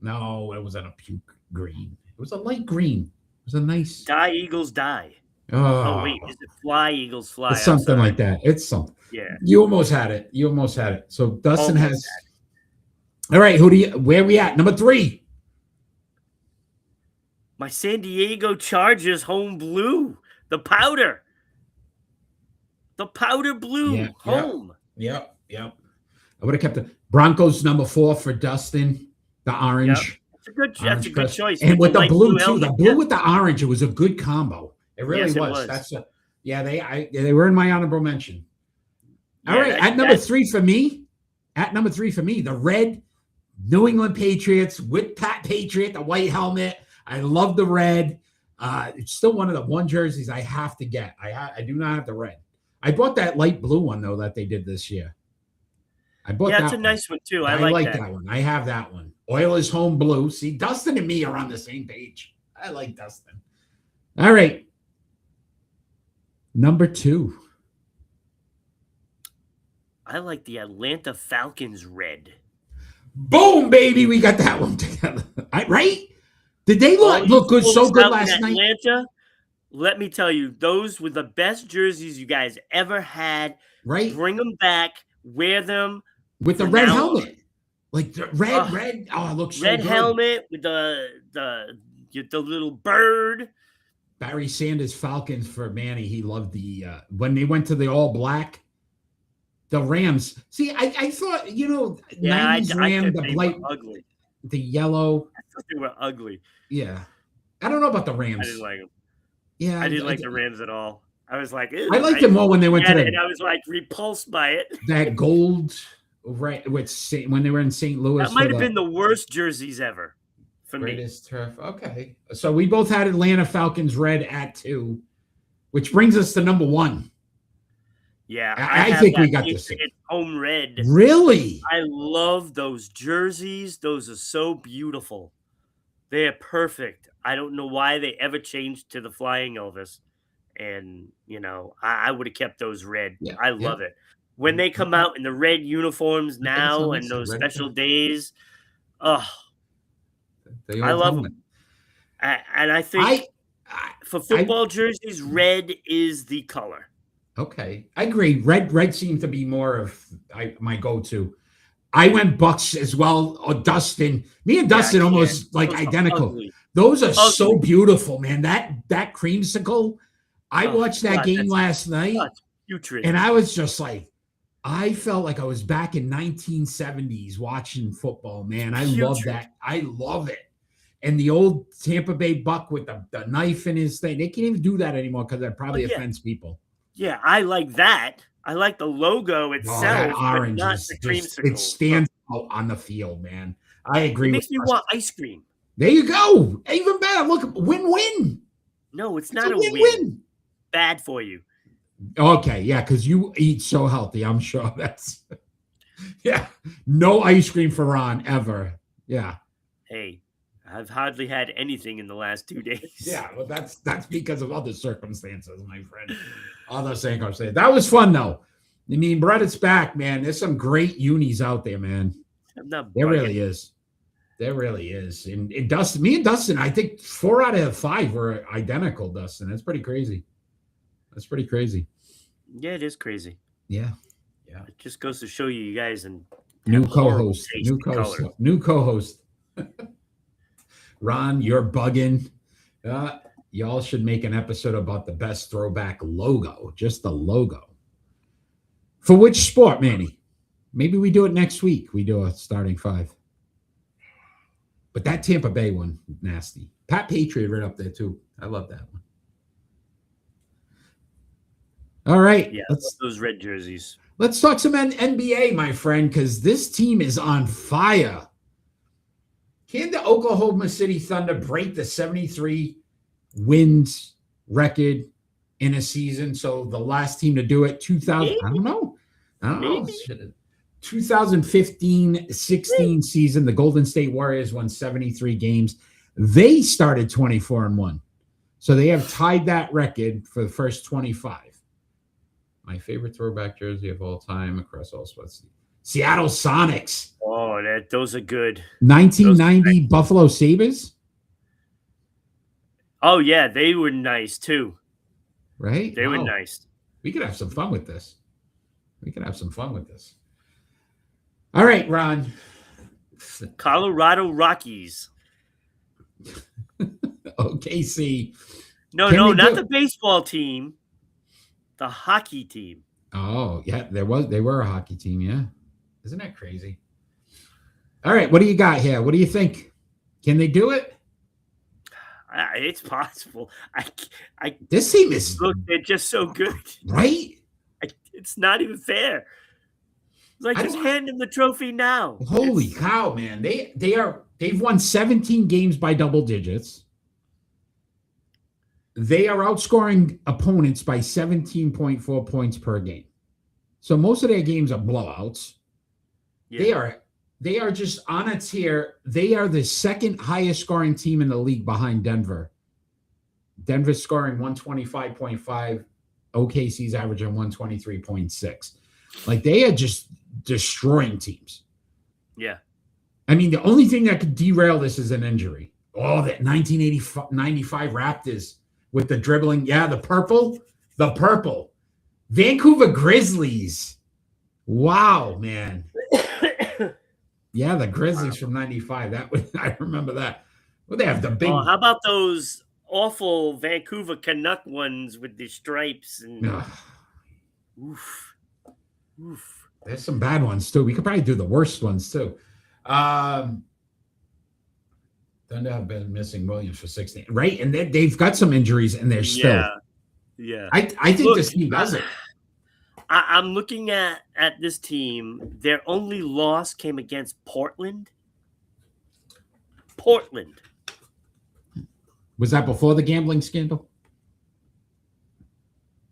No, it wasn't a puke green. It was a light green. It was a nice. Die Eagles die. Oh, Oh wait, is it fly Eagles fly? It's something like that. It's something. Yeah. You almost had it. So Dustin has. All right, where we at? Number 3. My San Diego Chargers home blue. The powder. The powder blue home. Yep. I would have kept the Broncos number 4 for Dustin. The orange. Yep. That's a good choice. And with the blue too. Helmet. The blue with the orange, it was a good combo. It really was. They were in my honorable mention. All right, at number 3 for me. The red New England Patriots with Pat Patriot, the white helmet. I love the red. It's still one of the one jerseys I have to get. I do not have the red. I bought that light blue one though that they did this year. I bought that. Yeah, it's a nice one too. I like that one. I have that one. Oilers home blue. See, Dustin and me are on the same page. I like Dustin. All right. Number 2. I like the Atlanta Falcons red. Boom, baby. We got that one together. Right? Did they look good? So good last night. Atlanta, let me tell you, those were the best jerseys you guys ever had. Right? Bring them back. Wear them. With the red helmet. Like the red. Oh, it looks so good. Red helmet with the little bird. Barry Sanders Falcons for Manny. He loved the when they went to the all black. The Rams. See, I thought, 90s Ram, the light, ugly. The yellow. I thought they were ugly. Yeah. I don't know about the Rams. I didn't like them. Yeah. I didn't like the Rams at all. I was like, I liked them more when they went to and I was like repulsed by it. That gold, right? When they were in St. Louis. That might have been the worst jerseys ever for me. Greatest turf. Okay. So we both had Atlanta Falcons red at 2, which brings us to number 1. Yeah. I think we got this. Home red. Really? I love those jerseys. Those are so beautiful. They are perfect. I don't know why they ever changed to the Flying Elvis. And, I would have kept those red. Yeah, I love it. When they come out in the red uniforms now and those special days, I love them. And I think for football jerseys, red is the color. Okay. I agree. Red seemed to be more of my go-to. I went Bucks as well. Or Dustin. Me and Dustin almost like identical. Ugly. Those are so beautiful, man. That creamsicle. I watched that game last night, and I was just like, I felt like I was back in 1970s watching football, man. I love that. I love it. And the old Tampa Bay Buck with the knife in his thing. They can't even do that anymore because that probably offends people. Yeah, I like that. I like the logo itself, that orange but not the creamsicle. It stands out on the field, man. I agree. It makes me want ice cream. There you go. Even better. Look, win-win. No, it's not a win-win. Bad for you. Okay, yeah, because you eat so healthy. I'm sure that's no ice cream for Ron ever. Yeah. Hey, I've hardly had anything in the last 2 days. Yeah, well, that's because of other circumstances, my friend. Other circumstances. That was fun though. I mean, Brett, it's back, man. There's some great unis out there, man. There really is. There really is. And Dustin, me and Dustin, I think 4 out of 5 were identical, Dustin. That's pretty crazy. Yeah, it is crazy. Yeah. It just goes to show you guys and new co-host. Ron, you're bugging. Y'all should make an episode about the best throwback logo, just the logo. For which sport, Manny? Maybe we do it next week. We do a starting 5. But that Tampa Bay one, nasty. Pat Patriot right up there too. I love that one. All right. Yeah, those red jerseys. Let's talk some NBA, my friend, because this team is on fire. Can the Oklahoma City Thunder break the 73 wins record in a season? So the last team to do it, 2000. I don't know. 2015-16 season, the Golden State Warriors won 73 games. They started 24-1. So they have tied that record for the first 25. My favorite throwback jersey of all time across all sports. Seattle Sonics. Oh, those are good. 1990 Buffalo Sabres. Oh, yeah, they were nice too. Right? They were nice. We could have some fun with this. All right, Ron. Colorado Rockies. OKC. No, not the baseball team. The hockey team. Oh, yeah, they were a hockey team, yeah. Isn't that crazy? All right, what do you got here? What do you think? Can they do it? It's possible. This team is they're just so good, right? It's not even fair. It's like just hand them the trophy now. Holy cow, man! They've won 17 games by double digits. They are outscoring opponents by 17.4 points per game. So most of their games are blowouts. Yeah. They are just on a tier. They are the second highest scoring team in the league behind Denver. Denver's scoring 125.5. OKC's averaging 123.6. Like, they are just destroying teams. Yeah. I mean, the only thing that could derail this is an injury. Oh, that 1995 Raptors with the dribbling. Yeah, the purple. Vancouver Grizzlies. Wow, man. Yeah, the Grizzlies from 95. I remember that. Well, they have the big. How about those awful Vancouver Canuck ones with the stripes and oof. There's some bad ones too. We could probably do the worst ones too. Thunder have been missing Williams for 16, right? And they've got some injuries, and they're still. Yeah. I think this team does it. I'm looking at this team. Their only loss came against Portland. Was that before the gambling scandal?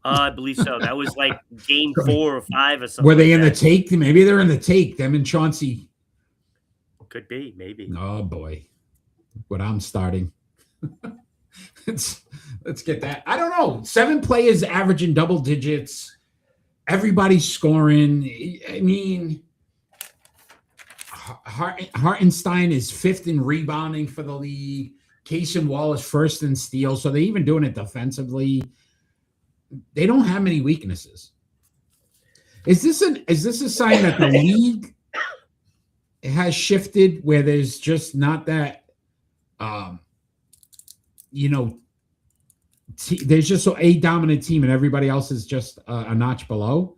I believe so. That was like game 4 or 5 or something. Were they in the take? Maybe they're in the take. Them and Chauncey. Could be, maybe. Oh boy, what I'm starting. let's get that. I don't know. 7 players averaging double digits. Everybody's scoring. I mean, Hartenstein is 5th in rebounding for the league. Cason Wall is 1st in steals. So they're even doing it defensively. They don't have many weaknesses. Is this a sign that the league has shifted where there's just not that, there's just a dominant team and everybody else is just a notch below?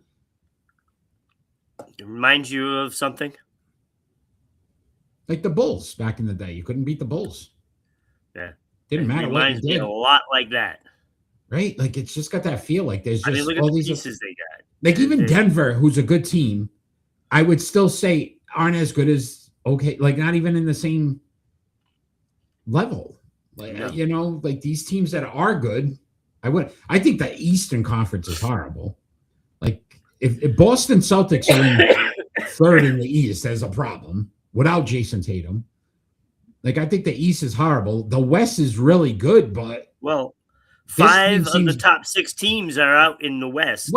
It reminds you of something? Like the Bulls back in the day. You couldn't beat the Bulls. Yeah. Didn't matter what you did. Me a lot like that. Right? Like, it's just got that feel like there's just look all at the these pieces they got. Like, even Denver, who's a good team, I would still say aren't as good as like not even in the same level. Like, like these teams that are good, I think the Eastern Conference is horrible. Like, if Boston Celtics are in 3rd in the East, there's a problem without Jason Tatum. Like, I think the East is horrible. The West is really good, but 5 of the top 6 teams are out in the West.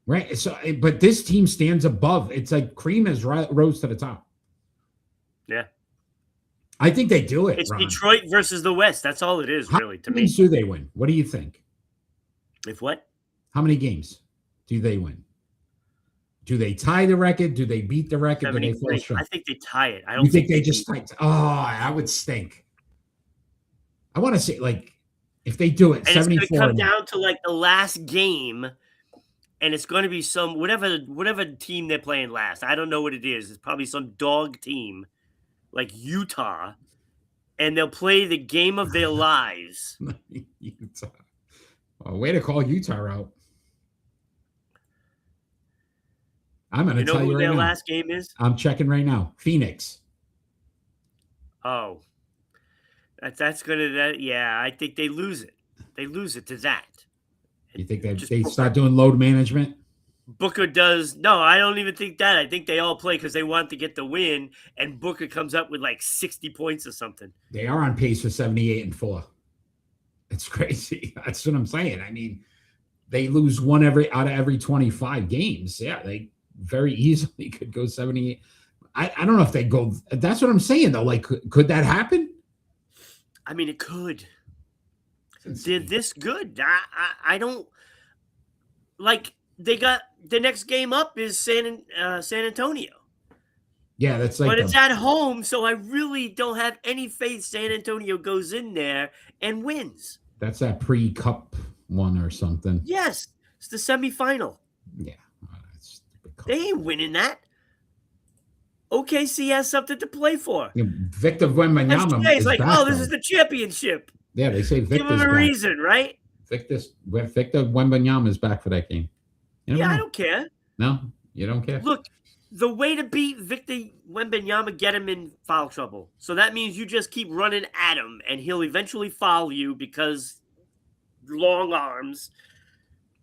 Right. So, but this team stands above. It's like cream has rose to the top. Yeah. I think they do it. It's Ron. Detroit versus the West. That's all it is, really, to me. How many games do they win? What do you think? If what? How many games do they win? Do they tie the record? Do they beat the record? Do they fall short? I think they tie it. I don't think they just tie it. Oh, I would stink. I want to say, like, if they do it, 74. It's going to come down to like the last game, and it's going to be some whatever team they're playing last. I don't know what it is. It's probably some dog team like Utah, and they'll play the game of their lives. Utah. Oh, way to call Utah out. I'm going to tell you right now. You know who their last game is? I'm checking right now. Phoenix. Oh. That's going to, yeah, I think they lose it. They lose it to that. You think they start doing load management? Booker does. No, I don't even think that. I think they all play because they want to get the win, and Booker comes up with like 60 points or something. They are on pace for 78-4. It's crazy. That's what I'm saying. I mean, they lose one out of every 25 games. Yeah, they very easily could go 78. I don't know if they go. That's what I'm saying, though. Like, could that happen? I mean, it could. They're this good. I don't like. They got the next game up is San Antonio. Yeah, that's like. But it's at home, so I really don't have any faith San Antonio goes in there and wins. That's that pre-cup one or something. Yes, it's the semifinal. Yeah, they ain't winning that. OKC has something to play for. Yeah, Victor Wembanyama is like, back, oh, this is the championship. Yeah, they say Victor's give him a back. reason, right? Victor Wembanyama is back for that game. I don't care. No, you don't care. Look, the way to beat Victor Wembanyama, get him in foul trouble. So that means you just keep running at him, and he'll eventually foul you because long arms.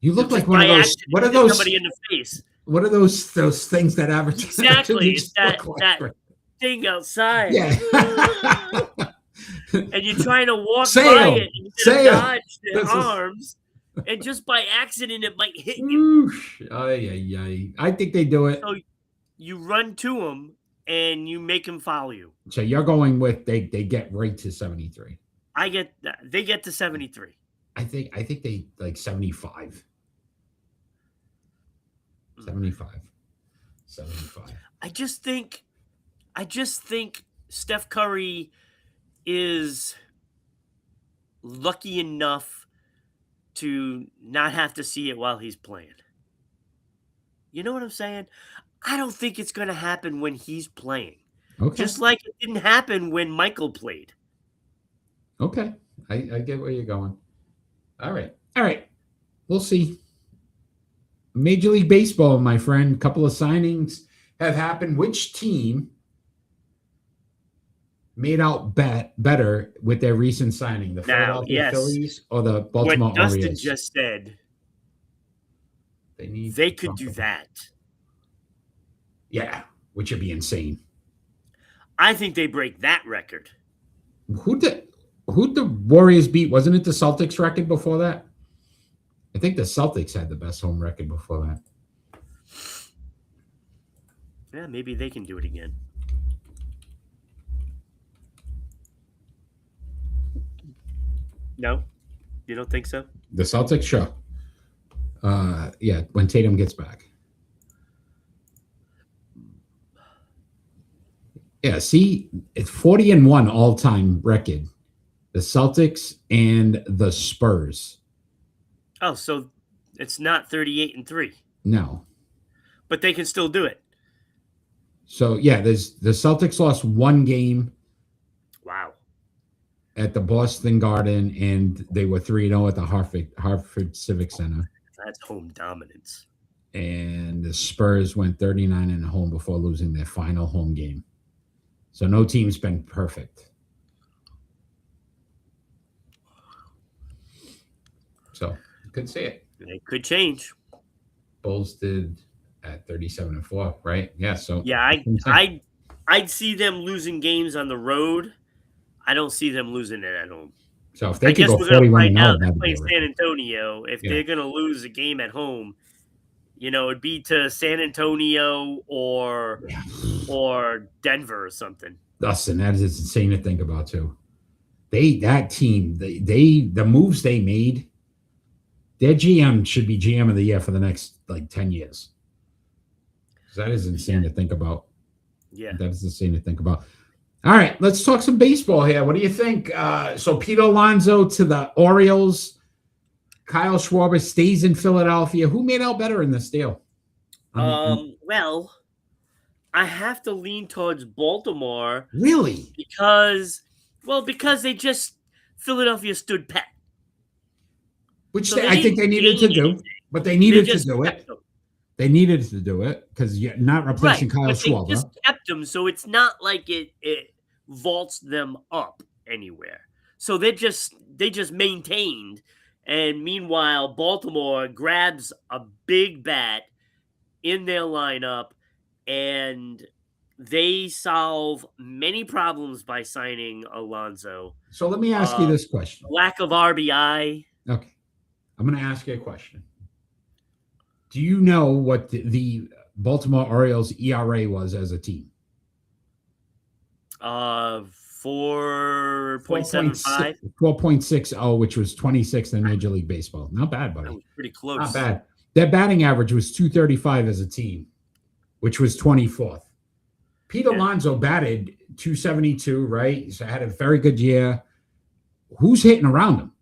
You look like one of those. What are those? Somebody in the face. What are those things that advertise? Exactly, it's that thing outside. Yeah. And you're trying to walk by it and dodge their arms. And just by accident, it might hit you. I think they do it. So you run to them and you make them follow you. So you're going with they get right to 73. I get that. They get to 73. I think they like 75. 75. I just think Steph Curry is lucky enough to not have to see it while he's playing. You know what I'm saying? I don't think it's going to happen when he's playing. Okay. Just like it didn't happen when Michael played. Okay. I get where you're going. All right. We'll see. Major League Baseball, my friend. A couple of signings have happened. Which team made out better with their recent signing? The Philadelphia Phillies or the Baltimore Orioles? What Dustin just said. They could do that. Yeah, which would be insane. I think they break that record. Who'd the Warriors beat? Wasn't it the Celtics record before that? I think the Celtics had the best home record before that. Yeah, maybe they can do it again. No? You don't think so? The Celtics, sure. Yeah, when Tatum gets back. Yeah, see, it's 40-1 all-time record. The Celtics and the Spurs. Oh, so it's not 38-3. No. But they can still do it. So, yeah, the Celtics lost one game. Wow. At the Boston Garden, and they were 3-0 at the Hartford Civic Center. That's home dominance. And the Spurs went 39 at home before losing their final home game. So no team's been perfect. So you could see it. It could change. Bulls did at 37-4, right? Yeah. So yeah, I'd see them losing games on the road. I don't see them losing it at home. So if they could go 41-0, they're playing San Antonio. If they're going to lose a game at home, it'd be to San Antonio or Denver or something. Dustin, that is insane to think about too. The moves they made, their GM should be GM of the year for the next 10 years. That is insane to think about. Yeah, that is insane to think about. All right, let's talk some baseball here. What do you think? So Pete Alonso to the Orioles. Kyle Schwarber stays in Philadelphia. Who made out better in this deal? Well, I have to lean towards Baltimore. Really? Because Philadelphia stood pat. Which I think they needed to do. But they needed to do it. They needed to do it because you're not replacing Kyle Schwarber. They just kept him, so it's not like it vaults them up anywhere. So they just maintained. And meanwhile, Baltimore grabs a big bat in their lineup, and they solve many problems by signing Alonso. So let me ask you this question. Lack of RBI. Okay. I'm going to ask you a question. Do you know what the Baltimore Orioles ERA was as a team? 4.75. 4.60, which was 26th in Major League Baseball. Not bad, buddy. That was pretty close. Not bad. Their batting average was 235 as a team, which was 24th. Pete Alonso batted 272, right? So had a very good year. Who's hitting around him?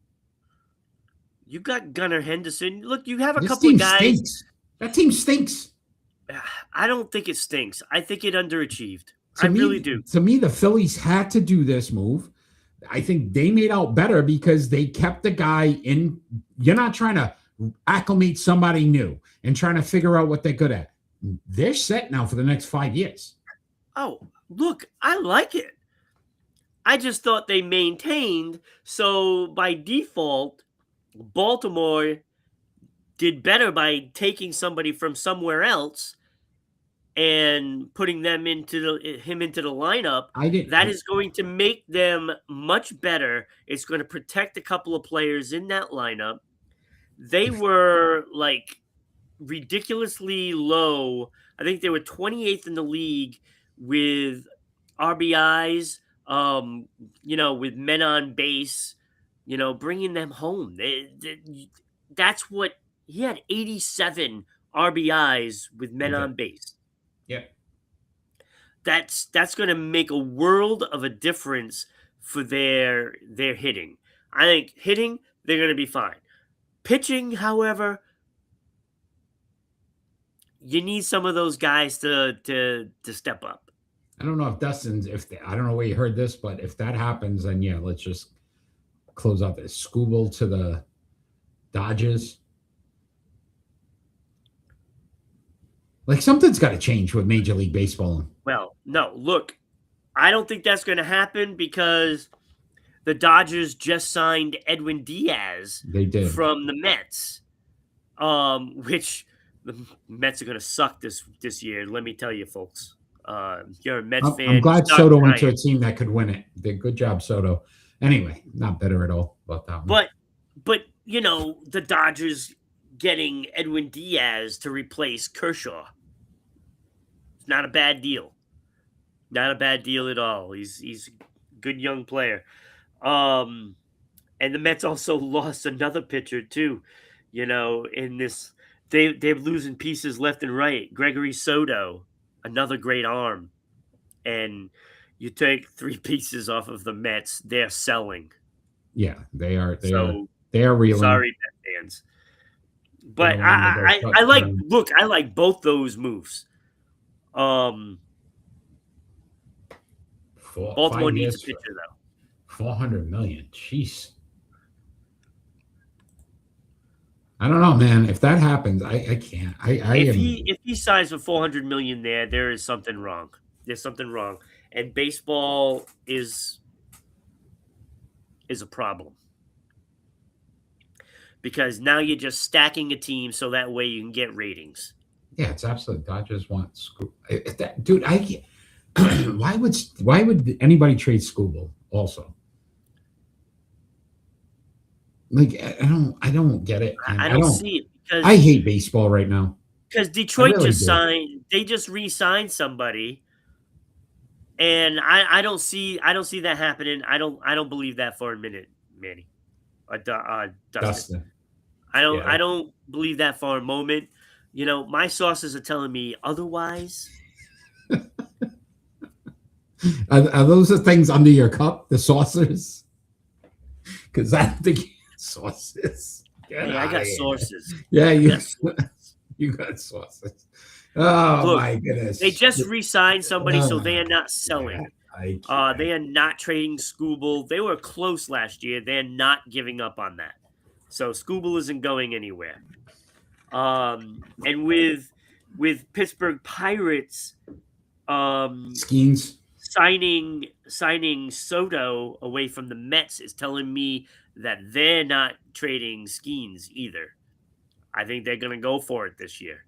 You got Gunnar Henderson. Look, you have a This couple team of guys. stinks. That team stinks. I don't think it stinks. I think it underachieved. To me, really do. To me, the Phillies had to do this move. I think they made out better because they kept the guy in. You're not trying to acclimate somebody new and trying to figure out what they're good at. They're set now for the next 5 years. Oh, look, I like it. I just thought they maintained. So by default, Baltimore did better by taking somebody from somewhere else and putting him into the lineup. That is going to make them much better. It's going to protect a couple of players in that lineup. They were like ridiculously low. I think they were 28th in the league with RBIs, with men on base, bringing them home. That's what he had 87 RBIs with men on base. Yeah. That's going to make a world of a difference for their hitting. I think hitting, they're going to be fine. Pitching, however, you need some of those guys to step up. I don't know if Dustin's, I don't know where you heard this, but if that happens, then yeah, let's just close out this. Skubal to the Dodgers. Like something's got to change with Major League Baseball. Well, no, look, I don't think that's going to happen because the Dodgers just signed Edwin Diaz. They did. From the Mets, which the Mets are going to suck this year. Let me tell you, folks. You're a Mets fan. I'm glad Soto went to a team that could win it. Did good job, Soto. Anyway, not bitter at all about that one. But the Dodgers getting Edwin Diaz to replace Kershaw. It's not a bad deal. Not a bad deal at all. He's a good young player. And the Mets also lost another pitcher too. In this, they're losing pieces left and right. Gregory Soto, another great arm, and you take 3 pieces off of the Mets, they're selling. Yeah, they are. They are reeling. Sorry, Met fans. But I like both those moves. Baltimore needs a pitcher though. $400 million. Jeez. I don't know, man. If that happens, I can't. If he signs for $400 million there is something wrong. There's something wrong. And baseball is a problem. Because now you're just stacking a team so that way you can get ratings. Yeah, it's absolutely. Dodgers want dude. I can't. Why would anybody trade Skubal also? Like I don't get it. I don't see it because I hate baseball right now. Because Detroit they just re-signed somebody, and I don't see that happening. I don't believe that for a minute, Manny. Dustin. I don't believe that for a moment. My sources are telling me otherwise. Are those the things under your cup, the saucers? Because I don't think sauces. I got sources. Yeah, you got sauces. Oh, look, my goodness. They just re-signed somebody, so they are not selling. Yeah, they are not trading Skubal. They were close last year. They're not giving up on that. So Skubal isn't going anywhere. And with Pittsburgh Pirates Skeens signing Soto away from the Mets is telling me that they're not trading Skeens either. I think they're going to go for it this year.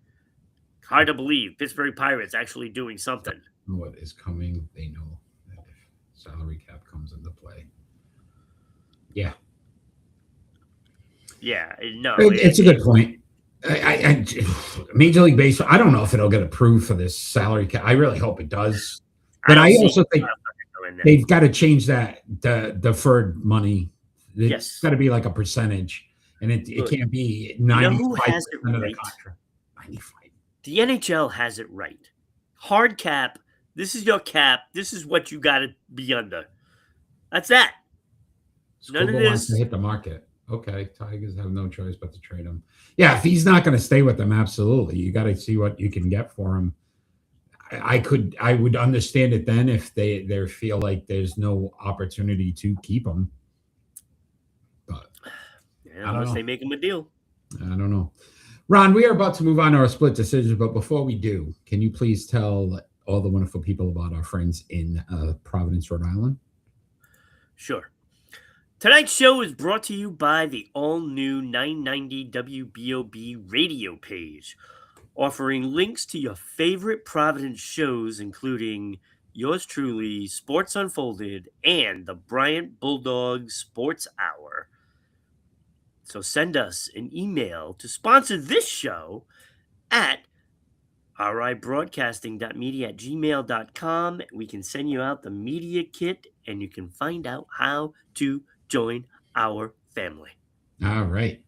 Hard to believe Pittsburgh Pirates actually doing something. What is coming? They know that if salary cap comes into play. Yeah. Yeah, no, It's a good point. I Major League Baseball, I don't know if it'll get approved for this salary cap. I really hope it does. But I also think they've got to change that, the deferred money. It's got to be like a percentage, and it can't be 95% of the contract. 95. The NHL has it right. Hard cap. This is your cap. This is what you got to be under. That's that. None of this wants to hit the market. Okay, Tigers have no choice but to trade him. Yeah, if he's not going to stay with them, absolutely. You got to see what you can get for him. I would understand it then if they feel like there's no opportunity to keep him. But unless they make him a deal. I don't know. Ron, we are about to move on to our split decisions, but before we do, can you please tell all the wonderful people about our friends in Providence, Rhode Island? Sure. Tonight's show is brought to you by the all-new 990 WBOB radio page, offering links to your favorite Providence shows, including yours truly, Sports Unfolded, and the Bryant Bulldogs Sports Hour. So send us an email to sponsor this show at RhodeIslandBroadcasting.media@gmail.com. We can send you out the media kit, and you can find out how to join our family. All right.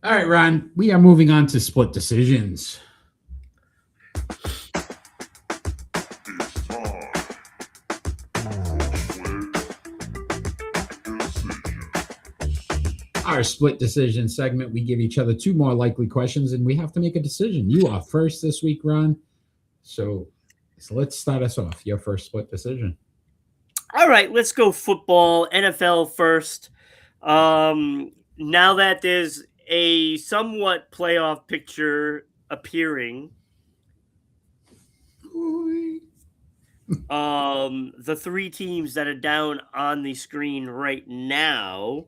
All right, Ron, we are moving on to split decisions. Our split decision segment, we give each other two more likely questions, and we have to make a decision. You are first this week, Ron. So let's start us off. Your first split decision. All right, let's go football, NFL first. Now that there's a somewhat playoff picture appearing, the three teams that are down on the screen right now,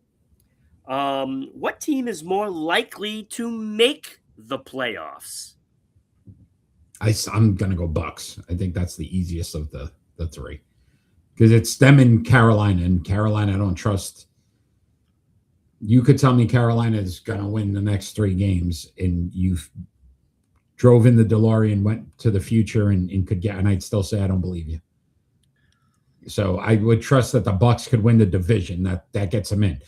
what team is more likely to make the playoffs? I'm going to go Bucks. I think that's the easiest of the three. Because it's them and Carolina. And Carolina, I don't trust. You could tell me Carolina is going to win the next three games, and you drove in the DeLorean, went to the future, and could get, and I'd still say I don't believe you. So I would trust that the Bucks could win the division. That gets them in.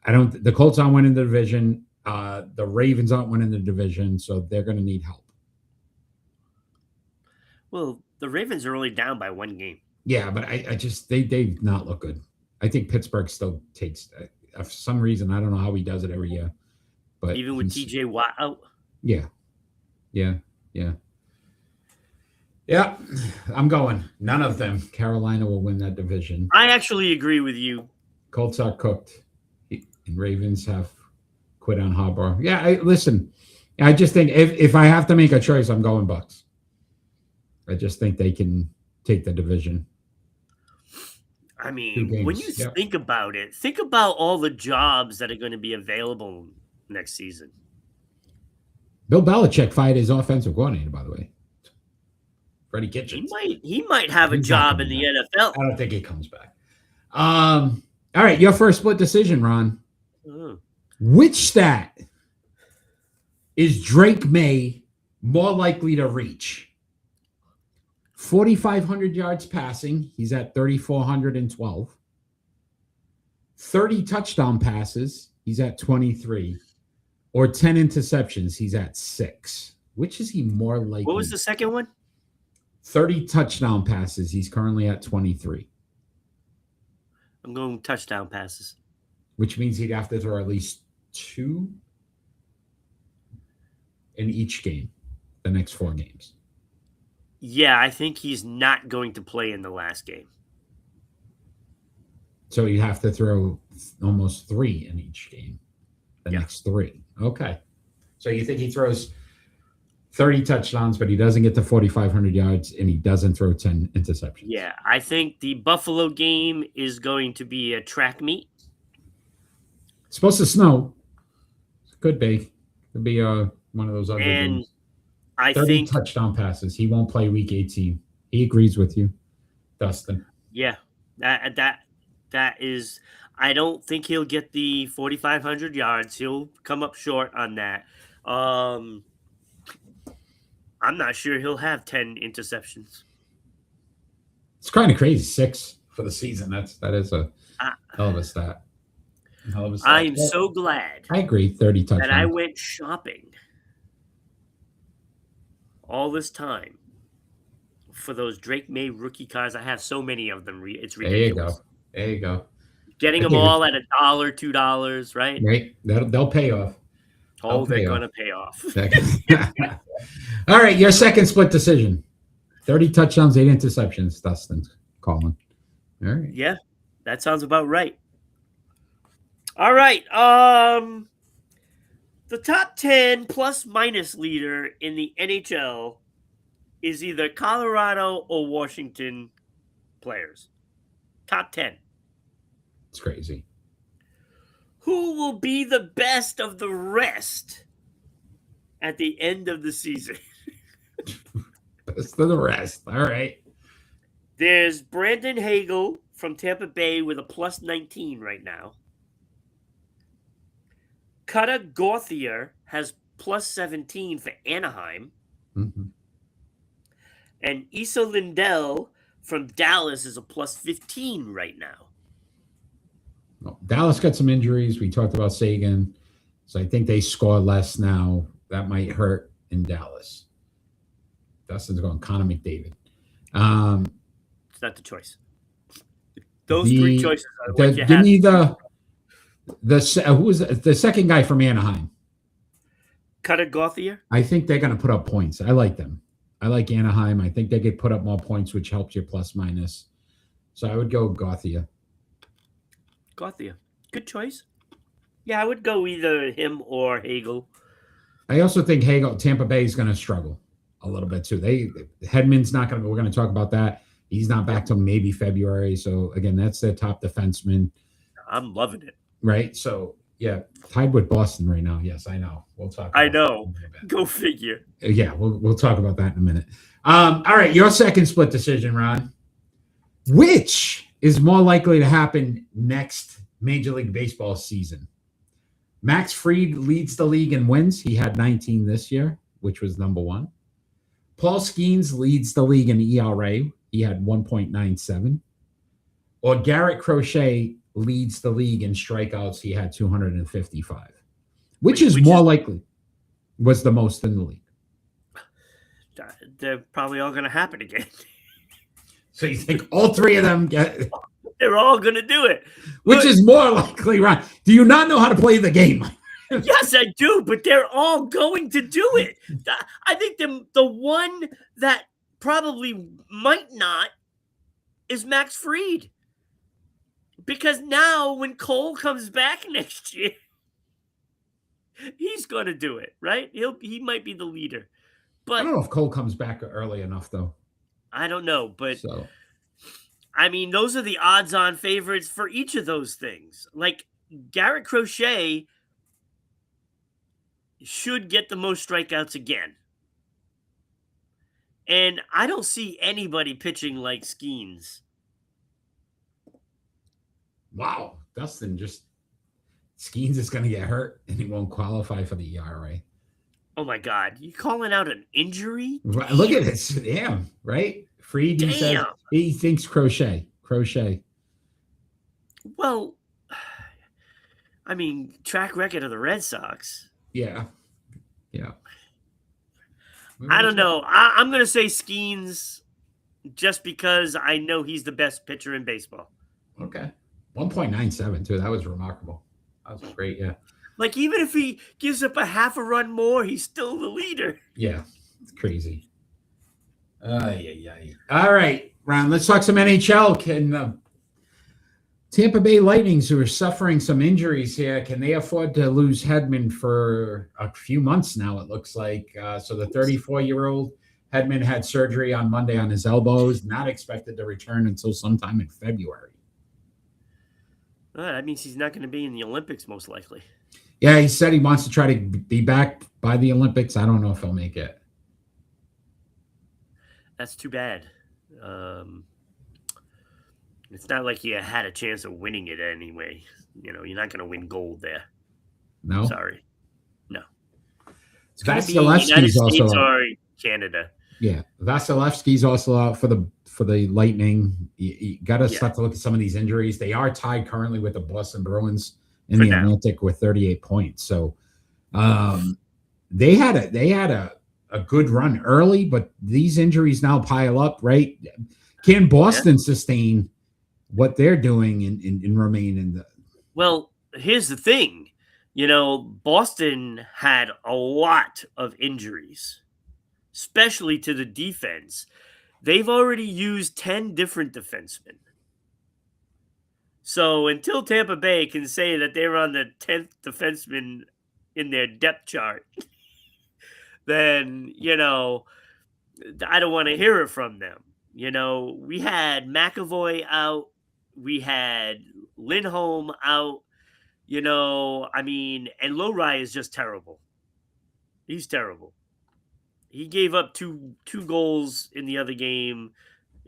The Colts aren't winning the division. The Ravens aren't winning the division, so they're going to need help. Well, the Ravens are only down by one game. Yeah, but I just they not look good. I think Pittsburgh still takes for some reason. I don't know how he does it every year, but even with TJ Watt out. Yeah. I'm going. None of them. Carolina will win that division. I actually agree with you. Colts are cooked, and Ravens have quit on Harbaugh. Yeah, listen. I just think if I have to make a choice, I'm going Bucks. I just think they can take the division. I mean, when you think about it, think about all the jobs that are going to be available next season. Bill Belichick fired his offensive coordinator, by the way. Freddie Kitchens. He might have a job in the NFL. I don't think he comes back. All right, your first split decision, Ron. Which stat is Drake May more likely to reach? 4,500 yards passing. He's at 3,412. 30 touchdown passes. He's at 23. Or 10 interceptions. He's at 6. Which is he more likely? What was the second one? 30 touchdown passes. He's currently at 23. I'm going touchdown passes. Which means he'd have to throw at least 2 in each game, the next 4 games. Yeah, I think he's not going to play in the last game. So you have to throw almost 3 in each game, the next 3. Okay. So you think he throws 30 touchdowns, but he doesn't get to 4,500 yards, and he doesn't throw 10 interceptions. Yeah, I think the Buffalo game is going to be a track meet. It's supposed to snow. Could be. Could be one of those other games. I 30 think, touchdown passes. He won't play week 18. He agrees with you, Dustin. yeah, that is. I don't think he'll get the 4,500 yards. He'll come up short on that. I'm not sure he'll have 10 interceptions. It's kind of crazy. 6 for the season. That is a I, hell of a stat. I'm so glad I agree. 30 touchdowns. that I went shopping all this time for those Drake May rookie cards. I have so many of them. It's ridiculous. There you go. Getting them all at $1, $2, right? Right. They'll pay off. Oh, they're going to pay off. All right. Your second split decision. 30 touchdowns, 8 interceptions. Dustin's calling. All right. Yeah, that sounds about right. All right. The top 10 plus minus leader in the NHL is either Colorado or Washington players. Top 10. It's crazy. Who will be the best of the rest at the end of the season? Best of the rest. All right. There's Brandon Hagel from Tampa Bay with a plus 19 right now. Cutter Gauthier has plus 17 for Anaheim. Mm-hmm. And Issa Lindell from Dallas is a plus 15 right now. Well, Dallas got some injuries. We talked about Sagan. So I think they score less now. That might hurt in Dallas. Dustin's going Connor McDavid. It's not the choice. Those three choices are what you give have. me who was the second guy from Anaheim? Cutter Gauthier? I think they're going to put up points. I like them. I like Anaheim. I think they could put up more points, which helps your plus minus. So I would go Gauthier. Gauthier. Good choice. Yeah, I would go either him or Hagel. I also think Tampa Bay is going to struggle a little bit too. Hedman's not going to. We're going to talk about that. He's not back till maybe February. So again, that's their top defenseman. I'm loving it. Right. So yeah, tied with Boston right now. Yes, I know. We'll talk. I know. Go figure. Yeah, we'll talk about that in a minute. All right, your second split decision, Ron. Which is more likely to happen next Major League Baseball season? Max Fried leads the league in wins. He had 19 this year, which was number 1. Paul Skeens leads the league in ERA. He had 1.97. Or Garrett Crochet leads the league in strikeouts. He had 255. Which is more likely? Was the most in the league. They're probably all going to happen again. So you think all three of them get... They're all going to do it. Which is more likely, Ron? Do you not know how to play the game? Yes, I do, but they're all going to do it. I think the one that probably might not is Max Fried. Because now when Cole comes back next year, he's going to do it, right? He might be the leader. But I don't know if Cole comes back early enough, though. I don't know, but I mean, those are the odds-on favorites for each of those things. Like Garrett Crochet should get the most strikeouts again. And I don't see anybody pitching like Skeens. Wow. Dustin Skeens is going to get hurt and he won't qualify for the ERA. Oh, my God. You calling out an injury? Right. Look at this. Damn. Right? Fried, he says he thinks Crochet. Well, I mean, track record of the Red Sox. Yeah. I don't know. I'm going to say Skeens just because I know he's the best pitcher in baseball. Okay. 1.97, too. That was remarkable. That was great, yeah. Like, even if he gives up a half a run more, he's still the leader. Yeah. It's crazy. All right, Ron, let's talk some NHL. Can Tampa Bay Lightnings, who are suffering some injuries here, can they afford to lose Hedman for a few months now, it looks like? So the 34-year-old Hedman had surgery on Monday on his elbows, not expected to return until sometime in February. That means he's not going to be in the Olympics, most likely. Yeah, he said he wants to try to be back by the Olympics. I don't know if he'll make it. That's too bad. It's not like you had a chance of winning it anyway. You're not going to win gold there. No, Sorry. No. It's going to be United Vasilevsky's also States out. or Canada. Yeah, Vasilevsky's also out for the Lightning. You got to start to look at some of these injuries. They are tied currently with the Boston Bruins in the Atlantic with 38 points. So they had a good run early, but these injuries now pile up, right? Can Boston sustain what they're doing and remain in the? Well, here's the thing. Boston had a lot of injuries, especially to the defense. They've already used 10 different defensemen. So until Tampa Bay can say that they're on the 10th defenseman in their depth chart, then, I don't want to hear it from them. We had McAvoy out. We had Lindholm out. And Lowry is just terrible. He's terrible. He gave up two goals in the other game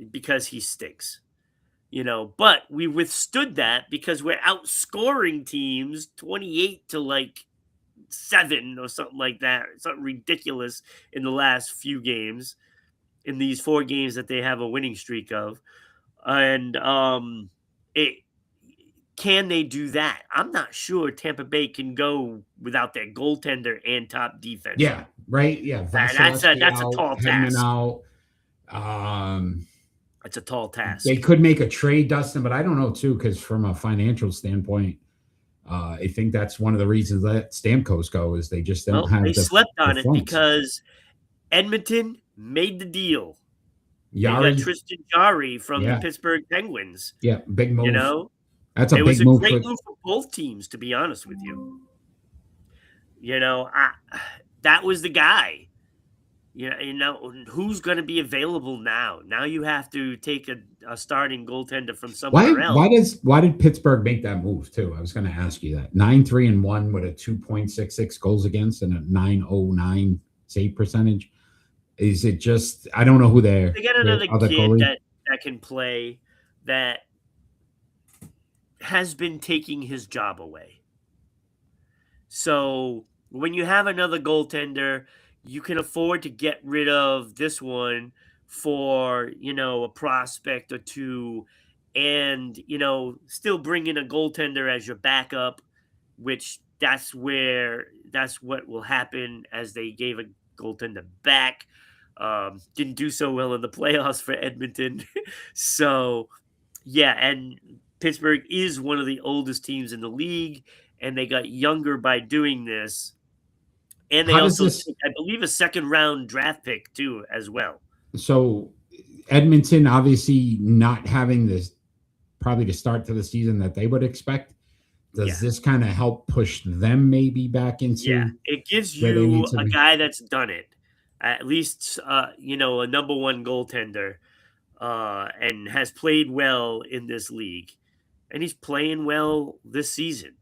because he stinks. But we withstood that because we're outscoring teams 28 to 7 or something like that. Something ridiculous in the last few games, in these 4 games that they have a winning streak of. And can they do that? I'm not sure Tampa Bay can go without their goaltender and top defense. Yeah, right. Yeah, that's a tall Hedman task. Out. It's a tall task. They could make a trade, Dustin, but I don't know too, because from a financial standpoint, I think that's one of the reasons that Stamkos go is they just don't have. They slept on it because Edmonton made the deal. They got Tristan Jarry from the Pittsburgh Penguins. Yeah, big move. That's it was a great move for both teams, to be honest with you. That was the guy. Who's going to be available now? Now you have to take a starting goaltender from somewhere else. Why did Pittsburgh make that move too? I was going to ask you that. 9-3-1 with a 2.66 goals against and a 909 save percentage. Is it just I don't know who they got another kid that can play that has been taking his job away. So when you have another goaltender, you can afford to get rid of this one for, a prospect or two and, still bring in a goaltender as your backup, which that's what will happen as they gave a goaltender back. Didn't do so well in the playoffs for Edmonton. So, yeah, and Pittsburgh is one of the oldest teams in the league, and they got younger by doing this. And they took, I believe, a second-round draft pick, too, as well. So Edmonton obviously not having this probably the start to the season that they would expect. Does this kind of help push them maybe back into? Yeah, it gives you a guy that's done it. At least, a number one goaltender and has played well in this league. And he's playing well this season.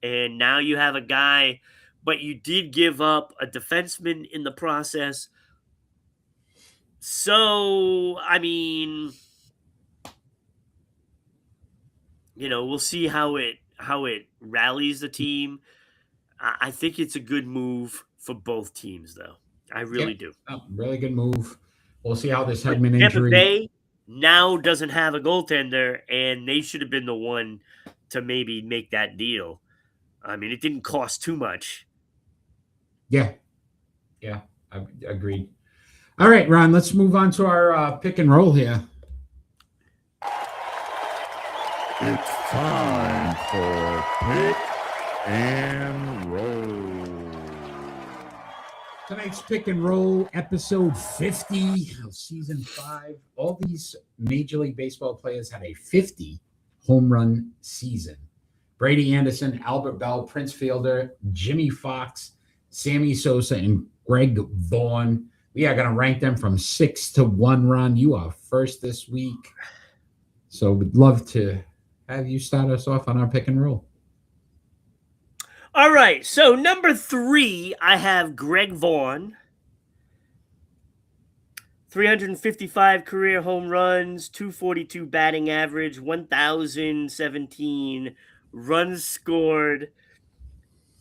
And now you have a guy, but you did give up a defenseman in the process. So, we'll see how it rallies the team. I think it's a good move for both teams, though. I really do. Oh, really good move. We'll see how this Hedman injury. Tampa Bay now doesn't have a goaltender, and they should have been the one to maybe make that deal. It didn't cost too much. Yeah, I agreed. All right, Ron, let's move on to our pick and roll here. It's time for pick and roll. Tonight's pick and roll, episode 50 of season 5. All these Major League Baseball players had a 50 home run season. Brady Anderson, Albert Bell, Prince Fielder, Jimmy Fox, Sammy Sosa, and Greg Vaughn. We are going to rank them from 6 to 1. Ron, you are first this week. So we'd love to have you start us off on our pick and roll. All right, so number 3, I have Greg Vaughn. 355 career home runs, 242 batting average, 1,017 runs scored,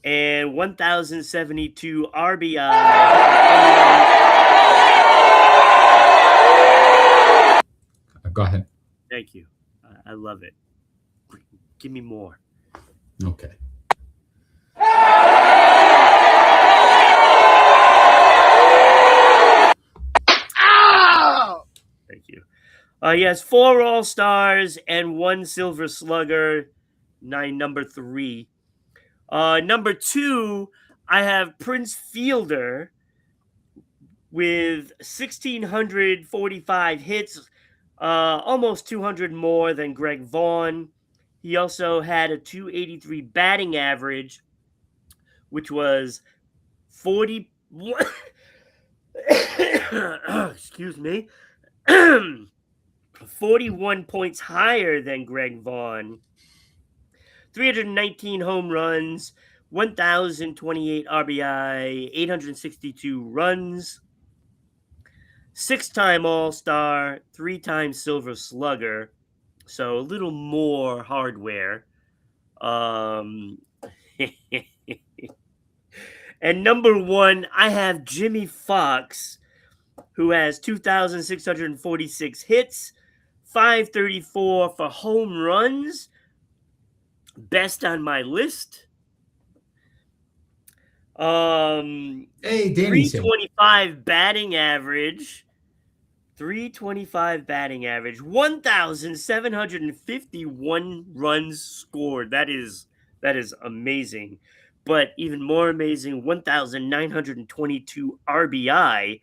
and 1,072 RBI. Go ahead. Thank you. I love it. Give me more. Okay. Thank you. He has 4 All-Stars and 1 Silver Slugger, number 3. Number 2, I have Prince Fielder with 1,645 hits, almost 200 more than Greg Vaughn. He also had a 283 batting average, which was 41. Excuse me. 41 points higher than Greg Vaughn. 319 home runs, 1,028 RBI, 862 runs, 6-time All-Star, 3-time Silver Slugger, so a little more hardware. And number 1, I have Jimmy Fox, who has 2,646 hits, 534 for home runs, best on my list. Hey, Danny. 325 batting average. 325 batting average. 1,751 runs scored. That is amazing. But even more amazing, 1,922 RBI,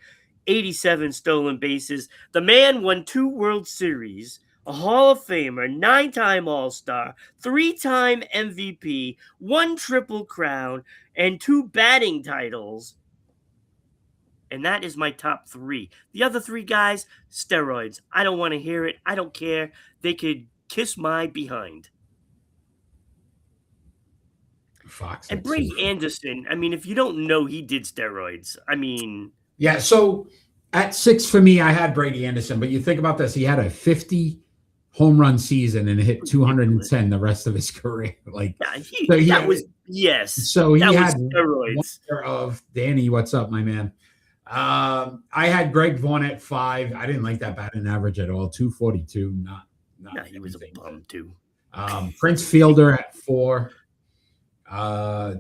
87 stolen bases. The man won 2 World Series, a Hall of Famer, 9-time All-Star, 3-time MVP, 1 Triple Crown, and 2 batting titles. And that is my top 3. The other 3 guys, steroids. I don't want to hear it. I don't care. They could kiss my behind. Fox. And Brady Anderson, I mean, if you don't know, he did steroids. I mean... Yeah, so at 6 for me, I had Brady Anderson. But you think about this. He had a 50 home run season and hit 210 the rest of his career. Like, yeah, So he had steroids. Of Danny, what's up, my man? I had Greg Vaughn at 5. I didn't like that batting average at all. 242. Not he was a bum too. Prince Fielder at 4. I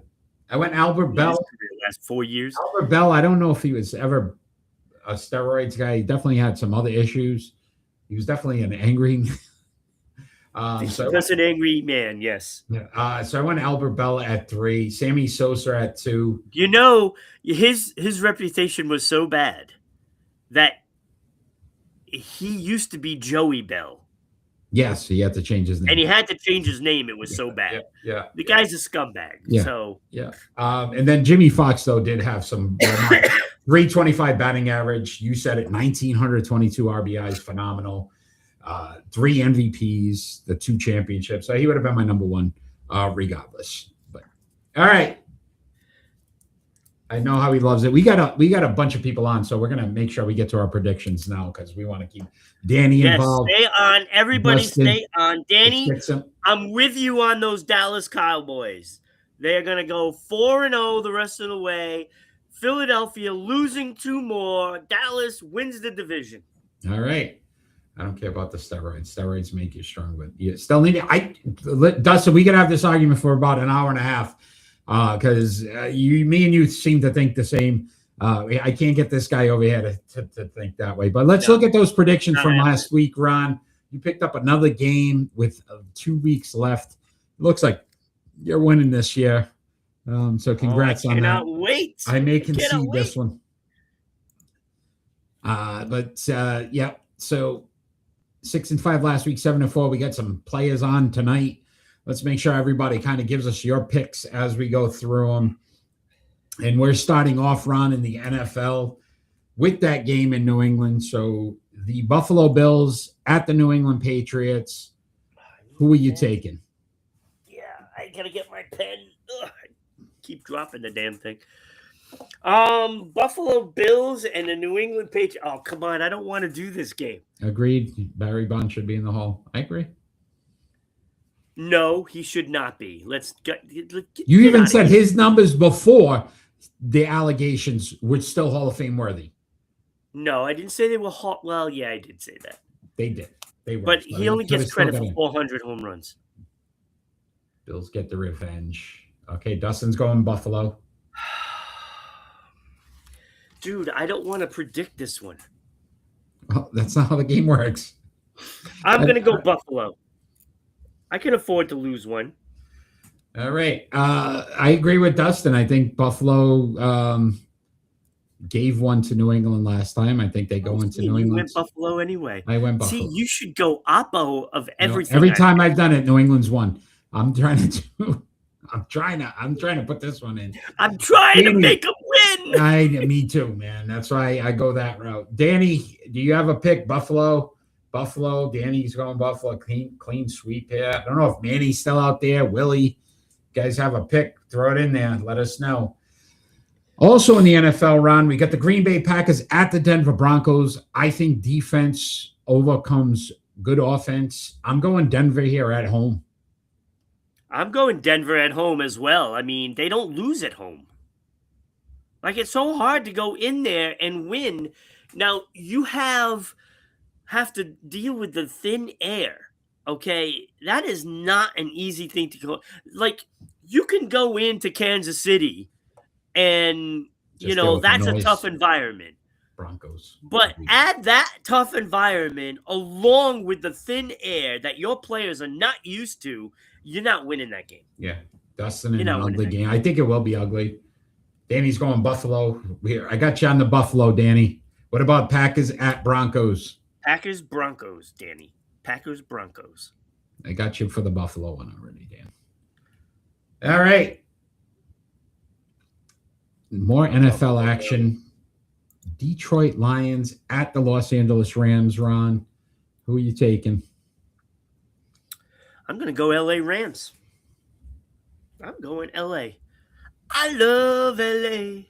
went Albert Bell. Last 4 years. Albert Bell, I don't know if he was ever a steroids guy. He definitely had some other issues. He was definitely an angry. That's an angry man, yes. So I went Albert Bell at 3. Sammy Sosa at 2. You know, his reputation was so bad that he used to be Joey Bell. Yes, he had to change his name. And he had to change his name. It was so bad. Yeah. The guy's a scumbag. Yeah. So and then Jimmy Fox, though, did have some 325 batting average. You said it, 1,922 RBIs, phenomenal. 3 MVPs, the 2 championships. So he would have been my number 1 regardless. But all right. I know how he loves it. We got a bunch of people on, so we're gonna make sure we get to our predictions now because we want to keep Danny involved. Stay on, everybody. Stay on, Danny. I'm I'm with you on those Dallas Cowboys. They're gonna go 4-0 the rest of the way. Philadelphia losing 2 more. Dallas wins the division. All right. I don't care about the steroids. Steroids make you strong, but you still need it. Dustin, we could have this argument for about an hour and a half. Because me and you seem to think the same. I can't get this guy over here to think that way. But let's look at those predictions from last week, Ron. You picked up another game with 2 weeks left. Looks like you're winning this year. So congrats on that. I cannot wait. I may concede this one. So 6-5 last week, 7-4. We got some players on tonight. Let's make sure everybody kind of gives us your picks as we go through them. And we're starting off, Ron, in the NFL with that game in New England. So the Buffalo Bills at the New England Patriots. Who are you taking? Yeah, I got to get my pen. Ugh, I keep dropping the damn thing. Buffalo Bills and the New England Patriots. Oh, come on. I don't want to do this game. Agreed. Barry Bonds should be in the Hall. I agree. No, he should not be. Let's get You even said here. his numbers before the allegations were still Hall of Fame worthy. No, I didn't say they were hot. Well, yeah, I did say that. They did. They were. But he only gets credit for 400 home runs. Bills get the revenge. Okay, Dustin's going Buffalo. Dude, I don't want to predict this one. Well, that's not how the game works. I'm going to go Buffalo. I can afford to lose one. All right. I agree with Dustin. I think Buffalo gave one to New England last time. I think they go into New England. You went Buffalo anyway. I went Buffalo. See, you should go oppo of everything. Every time I've done it, New England's won. I'm trying to put this one in. I'm trying to make them win. Me too, man. That's why I go that route. Danny, do you have a pick? Buffalo. Danny's going Buffalo. Clean sweep here. I don't know if Manny's still out there. Willie, you guys have a pick? Throw it in there. Let us know. Also in the NFL, Ron, we got the Green Bay Packers at the Denver Broncos. I think defense overcomes good offense. I'm going Denver here at home. I'm going Denver at home as well. I mean, they don't lose at home. Like, it's so hard to go in there and win. Now, you have to deal with the thin air, okay? That is not an easy thing to go. Like, you can go into Kansas City and, that's a tough environment. Broncos. But add that tough environment along with the thin air that your players are not used to, you're not winning that game. Yeah. Dustin in an ugly game. I think it will be ugly. Danny's going Buffalo. I got you on the Buffalo, Danny. What about Packers at Broncos? Packers, Broncos, Danny. Packers, Broncos. I got you for the Buffalo one already, Dan. All right. More NFL action. Detroit Lions at the Los Angeles Rams, Ron. Who are you taking? I'm going to go LA Rams. I'm going LA. I love LA.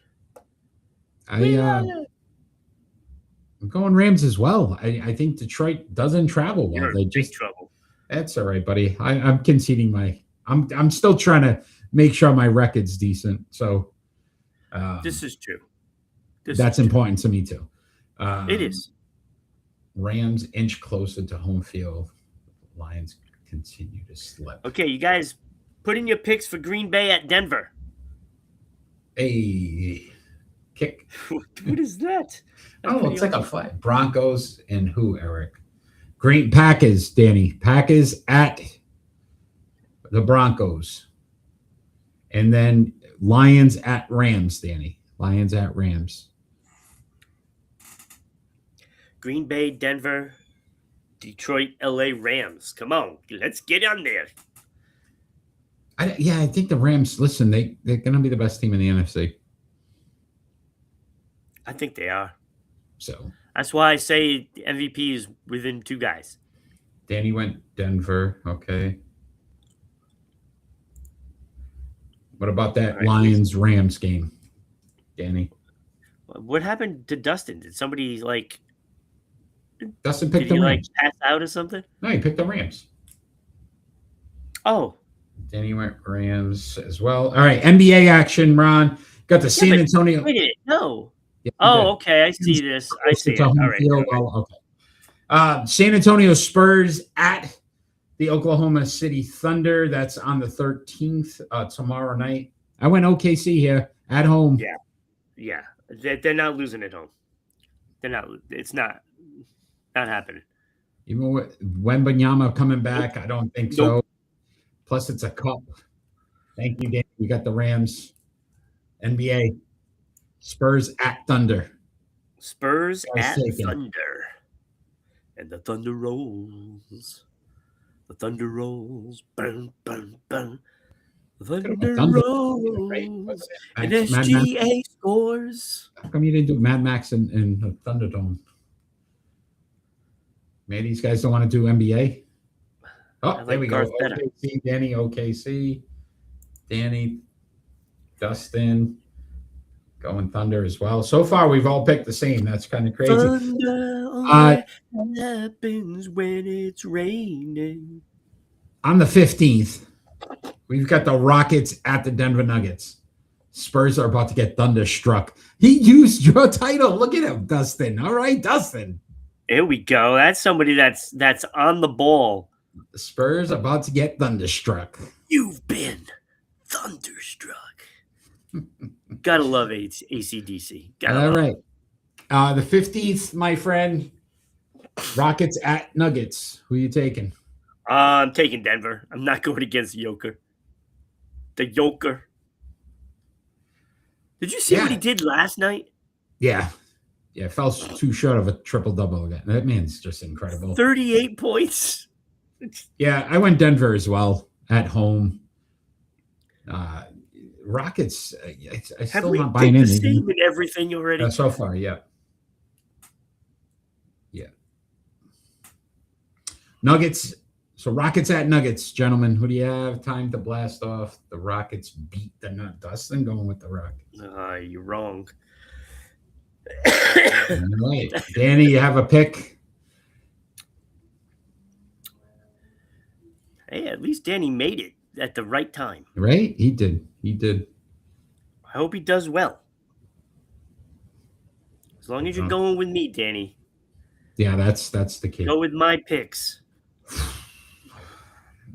I'm going Rams as well. I think Detroit doesn't travel well. You're in big trouble. That's all right, buddy. I'm conceding I'm still trying to make sure my record's decent. So this is true. That's important to me too. It is. Rams inch closer to home field. Lions continue to slip. Okay, you guys put in your picks for Green Bay at Denver. Hey, kick. What is that? It's like a fight. Broncos and who, Eric? Green Packers, Danny. Packers at the Broncos. And then Lions at Rams, Danny. Lions at Rams. Green Bay, Denver, Detroit, LA Rams. Come on, let's get on there. I think the Rams, listen, they're going to be the best team in the NFC. I think they are. So that's why I say the MVP is within two guys. Danny went Denver. Okay. What about that Lions-Rams game, Danny? What happened to Dustin? Did somebody Dustin picked the Rams. Pass out or something? No, he picked the Rams. Oh. Danny went Rams as well. All right, NBA action, Ron. Got the San Antonio. Wait a minute. No. Yeah, okay. I see this. I see it. All right. Okay. San Antonio Spurs at the Oklahoma City Thunder. That's on the 13th, tomorrow night. I went OKC here at home. Yeah. They're not losing at home. They're not. It's not happening. Even with Wembanyama coming back, I don't think so. Plus, it's a cup. Thank you, Dan. You got the Rams. NBA. Spurs at Thunder. Spurs at Thunder. And the Thunder rolls. The Thunder rolls. Boom, boom, boom. The Thunder rolls. And SGA scores. How come you didn't do Mad Max in the Thunderdome? Maybe these guys don't want to do NBA. Oh, there we go. OKC, Danny, OKC. Danny, Dustin. Going Thunder as well. So far, we've all picked the same. That's kind of crazy. Thunder only happens when it's raining. On the 15th, we've got the Rockets at the Denver Nuggets. Spurs are about to get thunderstruck. He used your title. Look at him, Dustin. All right, Dustin. Here we go. That's somebody that's on the ball. The Spurs about to get thunderstruck. You've been thunderstruck. Gotta love AC/DC. All right. The 15th, my friend. Rockets at Nuggets. Who are you taking? I'm taking Denver. I'm not going against Joker. The Joker. Did you see what he did last night? Yeah. Yeah, fell too short of a triple-double again. That man's just incredible. 38 points. Yeah, I went Denver as well at home. Rockets, I still not buying in. Have we picked the same in everything already? So far, yeah. Yeah. Nuggets. So Rockets at Nuggets, gentlemen. Who do you have? Time to blast off. The Rockets beat the Nuggets. Dustin going with the Rockets. You're wrong. All right. Danny, you have a pick? Hey, at least Danny made it at the right time. Right? He did. I hope he does well. As long as you're going with me, Danny. Yeah, that's the key. Go with my picks.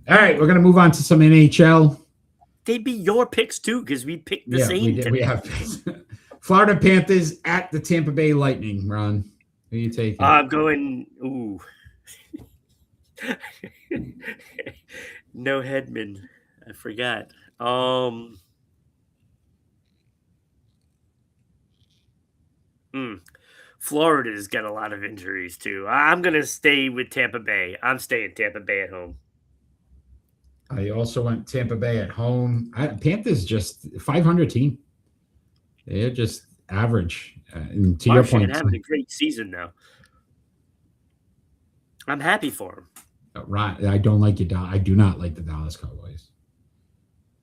All right, we're going to move on to some NHL. They'd be your picks, too, because we picked the same. We have Florida Panthers at the Tampa Bay Lightning, Ron. Who are you taking? I'm going, ooh. No Hedman. I forgot. Florida's got a lot of injuries, too. I'm going to stay with Tampa Bay. I'm staying Tampa Bay at home. I also went Tampa Bay at home. Panthers just 500 team. They're just average. And to your point, having a great season now. I'm happy for him. Right, I don't like you. I do not like the Dallas Cowboys.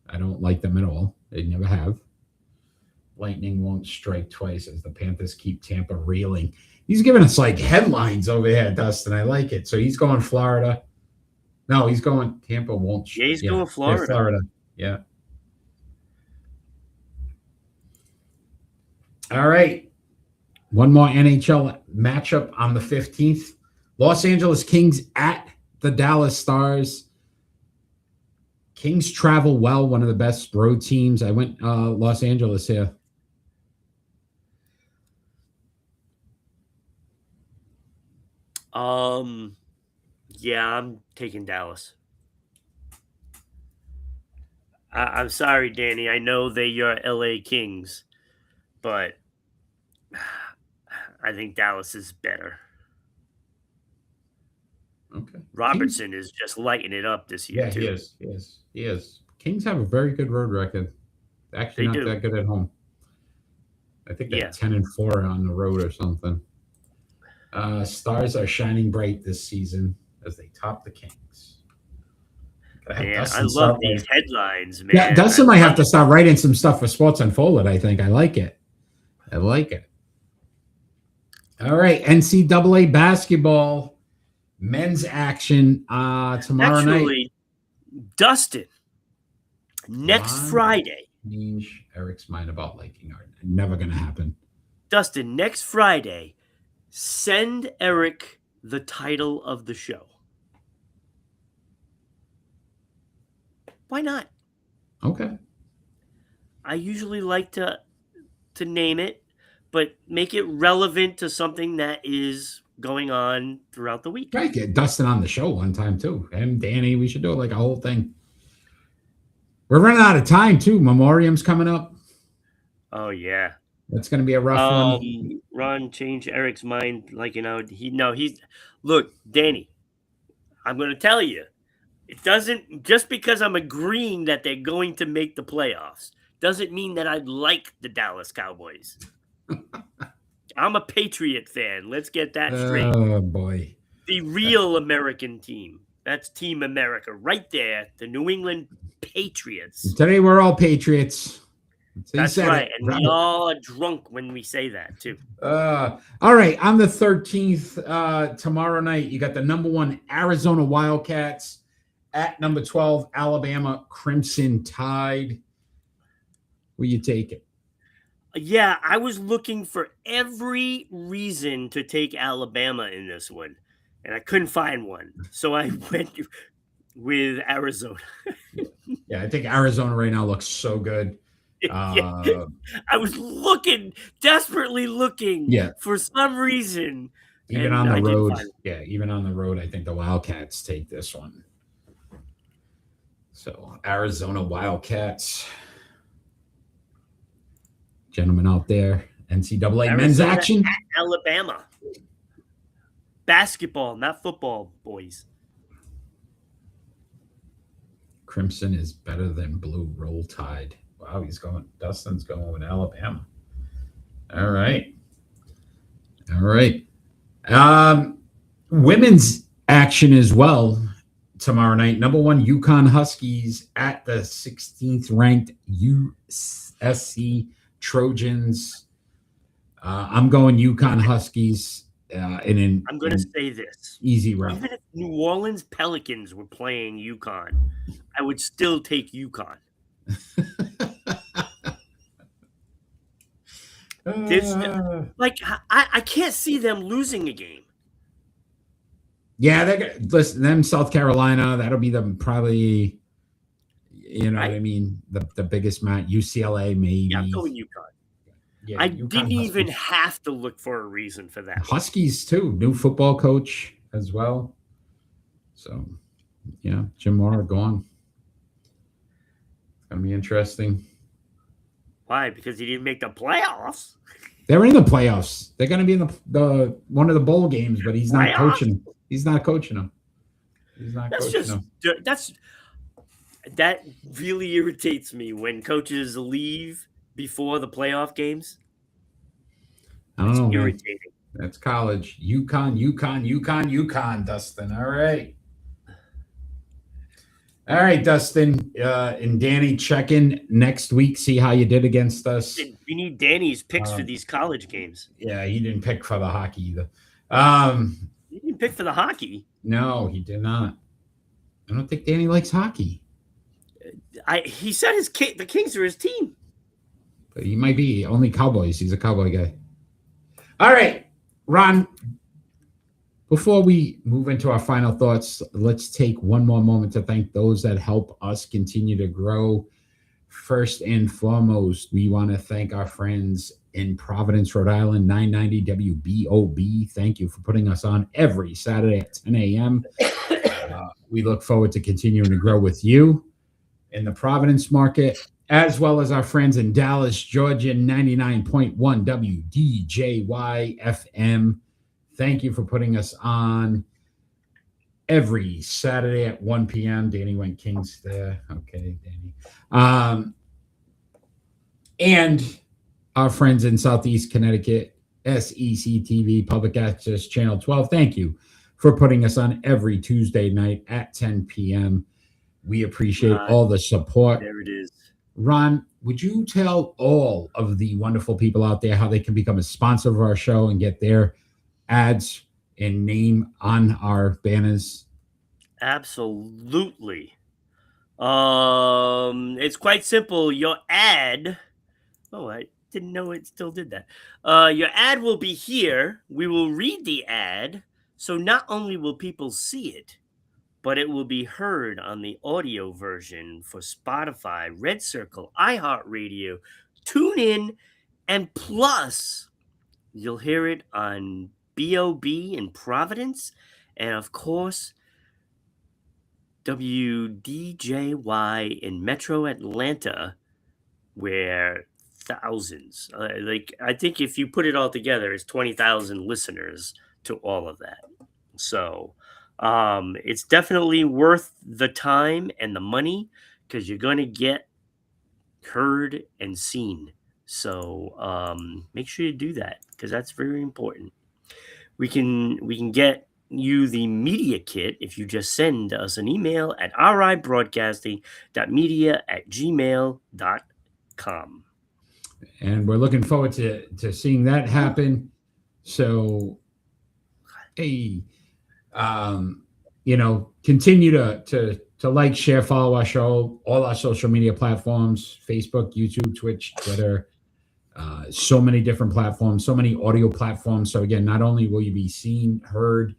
I don't like them at all. They never have. Lightning won't strike twice as the Panthers keep Tampa reeling. He's giving us like headlines over here, Dustin. I like it. So he's going Florida. No, he's going Tampa won't. Yeah, he's going Florida. Yeah, Florida. Yeah. All right. One more NHL matchup on the 15th. Los Angeles Kings at the Dallas Stars. Kings travel well, one of the best road teams. I went Los Angeles here. Yeah, I'm taking Dallas. I'm sorry, Danny. I know they're your LA Kings, but I think Dallas is better. Okay. Robertson is just lighting it up this year, too. He is. Kings have a very good road record. Actually, not that good at home. I think they're 10-4 on the road or something. Stars are shining bright this season as they top the Kings. Man, I love these headlines, man. Yeah, Dustin might have to start writing some stuff for Sports Unfolded, I think. I like it. All right, NCAA basketball. Men's action tomorrow night. Dustin, next Friday. Change Eric's mind about liking art. Never going to happen. Dustin, next Friday, send Eric the title of the show. Why not? Okay. I usually like to name it, but make it relevant to something that is going on throughout the week. Right, get Dustin on the show one time too. And Danny, we should do like a whole thing. We're running out of time too. Memoriam's coming up. Oh yeah. That's gonna be a rough one. Ron, change Eric's mind. Like, he's look, Danny, I'm gonna tell you, it doesn't just because I'm agreeing that they're going to make the playoffs doesn't mean that I like the Dallas Cowboys. I'm a Patriot fan. Let's get that straight. Oh, boy. The real American team. That's Team America right there. The New England Patriots. Today we're all Patriots. That's right. And we all are drunk when we say that, too. All right. On the 13th, tomorrow night, you got the number 1 Arizona Wildcats at number 12 Alabama Crimson Tide. Will you take it? Yeah, I was looking for every reason to take Alabama in this one, and I couldn't find one. So I went with Arizona. Yeah, I think Arizona right now looks so good. I was desperately looking for some reason. Even on the road. Yeah, even on the road, I think the Wildcats take this one. So Arizona Wildcats. Gentlemen out there, NCAA Arizona men's action. Alabama. Basketball, not football, boys. Crimson is better than blue. Roll Tide. Wow, Dustin's going with Alabama. All right. Women's action as well tomorrow night. Number 1 UConn Huskies at the 16th ranked USC Trojans. I'm going UConn Huskies. I'm going to say this. Easy route. Even if New Orleans Pelicans were playing UConn, I would still take UConn. I can't see them losing a game. Yeah, them South Carolina. That'll be them probably. You know what I mean? The biggest match. UCLA maybe. Yeah, I'm going UConn. Yeah, I didn't even have to look for a reason for that. Huskies too. New football coach as well. So, yeah, Jim Mora gone. It's gonna be interesting. Why? Because he didn't make the playoffs. They're in the playoffs. They're going to be in the one of the bowl games, but he's not coaching them. He's not coaching them. That really irritates me when coaches leave before the playoff games. I don't know. Irritating. Man. That's college. UConn, Dustin. All right. All right, Dustin and Danny, check in next week. See how you did against us. We need Danny's picks for these college games. Yeah, he didn't pick for the hockey either. He didn't pick for the hockey. No, he did not. I don't think Danny likes hockey. He said the Kings are his team. But he might be only Cowboys. He's a Cowboy guy. All right, Ron. Before we move into our final thoughts, let's take one more moment to thank those that help us continue to grow. First and foremost, we want to thank our friends in Providence, Rhode Island, 990 WBOB. Thank you for putting us on every Saturday at 10 a.m. We look forward to continuing to grow with you in the Providence market, as well as our friends in Dallas, Georgia, 99.1 WDJY FM. Thank you for putting us on every Saturday at 1 p.m. Danny went Kings there. Okay, Danny. And our friends in Southeast Connecticut, SEC-TV, Public Access Channel 12. Thank you for putting us on every Tuesday night at 10 p.m. We appreciate all the support. There it is. Ron, would you tell all of the wonderful people out there how they can become a sponsor of our show and get their ads and name on our banners? Absolutely. It's quite simple. Your ad. Oh, I didn't know it still did that. Your ad will be here. We will read the ad. So not only will people see it, but it will be heard on the audio version for Spotify, Red Circle, iHeartRadio, TuneIn, and plus you'll hear it on BOB in Providence, and of course, WDJY in Metro Atlanta, where thousands, I think if you put it all together, it's 20,000 listeners to all of that. So it's definitely worth the time and the money because you're going to get heard and seen. So make sure you do that because that's very important. We can get you the media kit if you just send us an email at ribroadcasting.media@gmail.com. And we're looking forward to seeing that happen. So, hey, continue to like, share, follow our show, all our social media platforms: Facebook, YouTube, Twitch, Twitter. So many different platforms, so many audio platforms. So again, not only will you be seen, heard,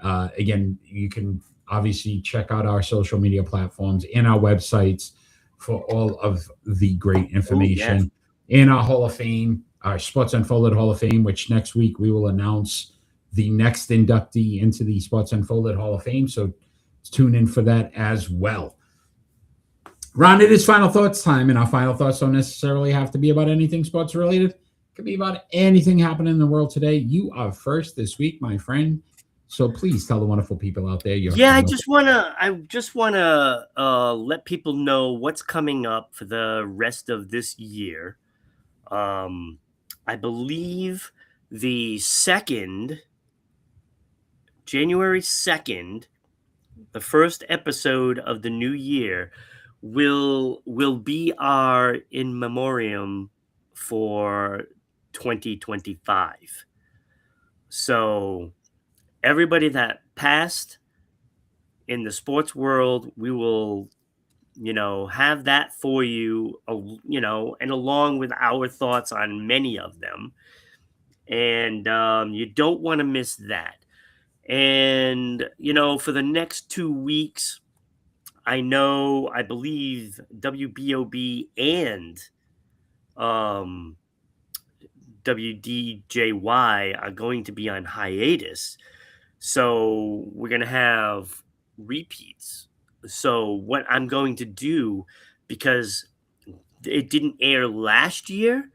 again, you can obviously check out our social media platforms and our websites for all of the great information in our Hall of Fame, our Sports Unfolded Hall of Fame, which next week we will announce the next inductee into the Sports Unfolded Hall of Fame. So tune in for that as well. Ron, it is final thoughts time, and our final thoughts don't necessarily have to be about anything sports related. It could be about anything happening in the world today. You are first this week, my friend. So please tell the wonderful people out there. I just wanna let people know what's coming up for the rest of this year. I believe January 2nd, the first episode of the new year will be our in memoriam for 2025. So everybody that passed in the sports world, we will have that for you, and along with our thoughts on many of them. And you don't want to miss that. And for the next 2 weeks, I believe WBOB and WDJY are going to be on hiatus. So we're going to have repeats. So what I'm going to do, because it didn't air last year,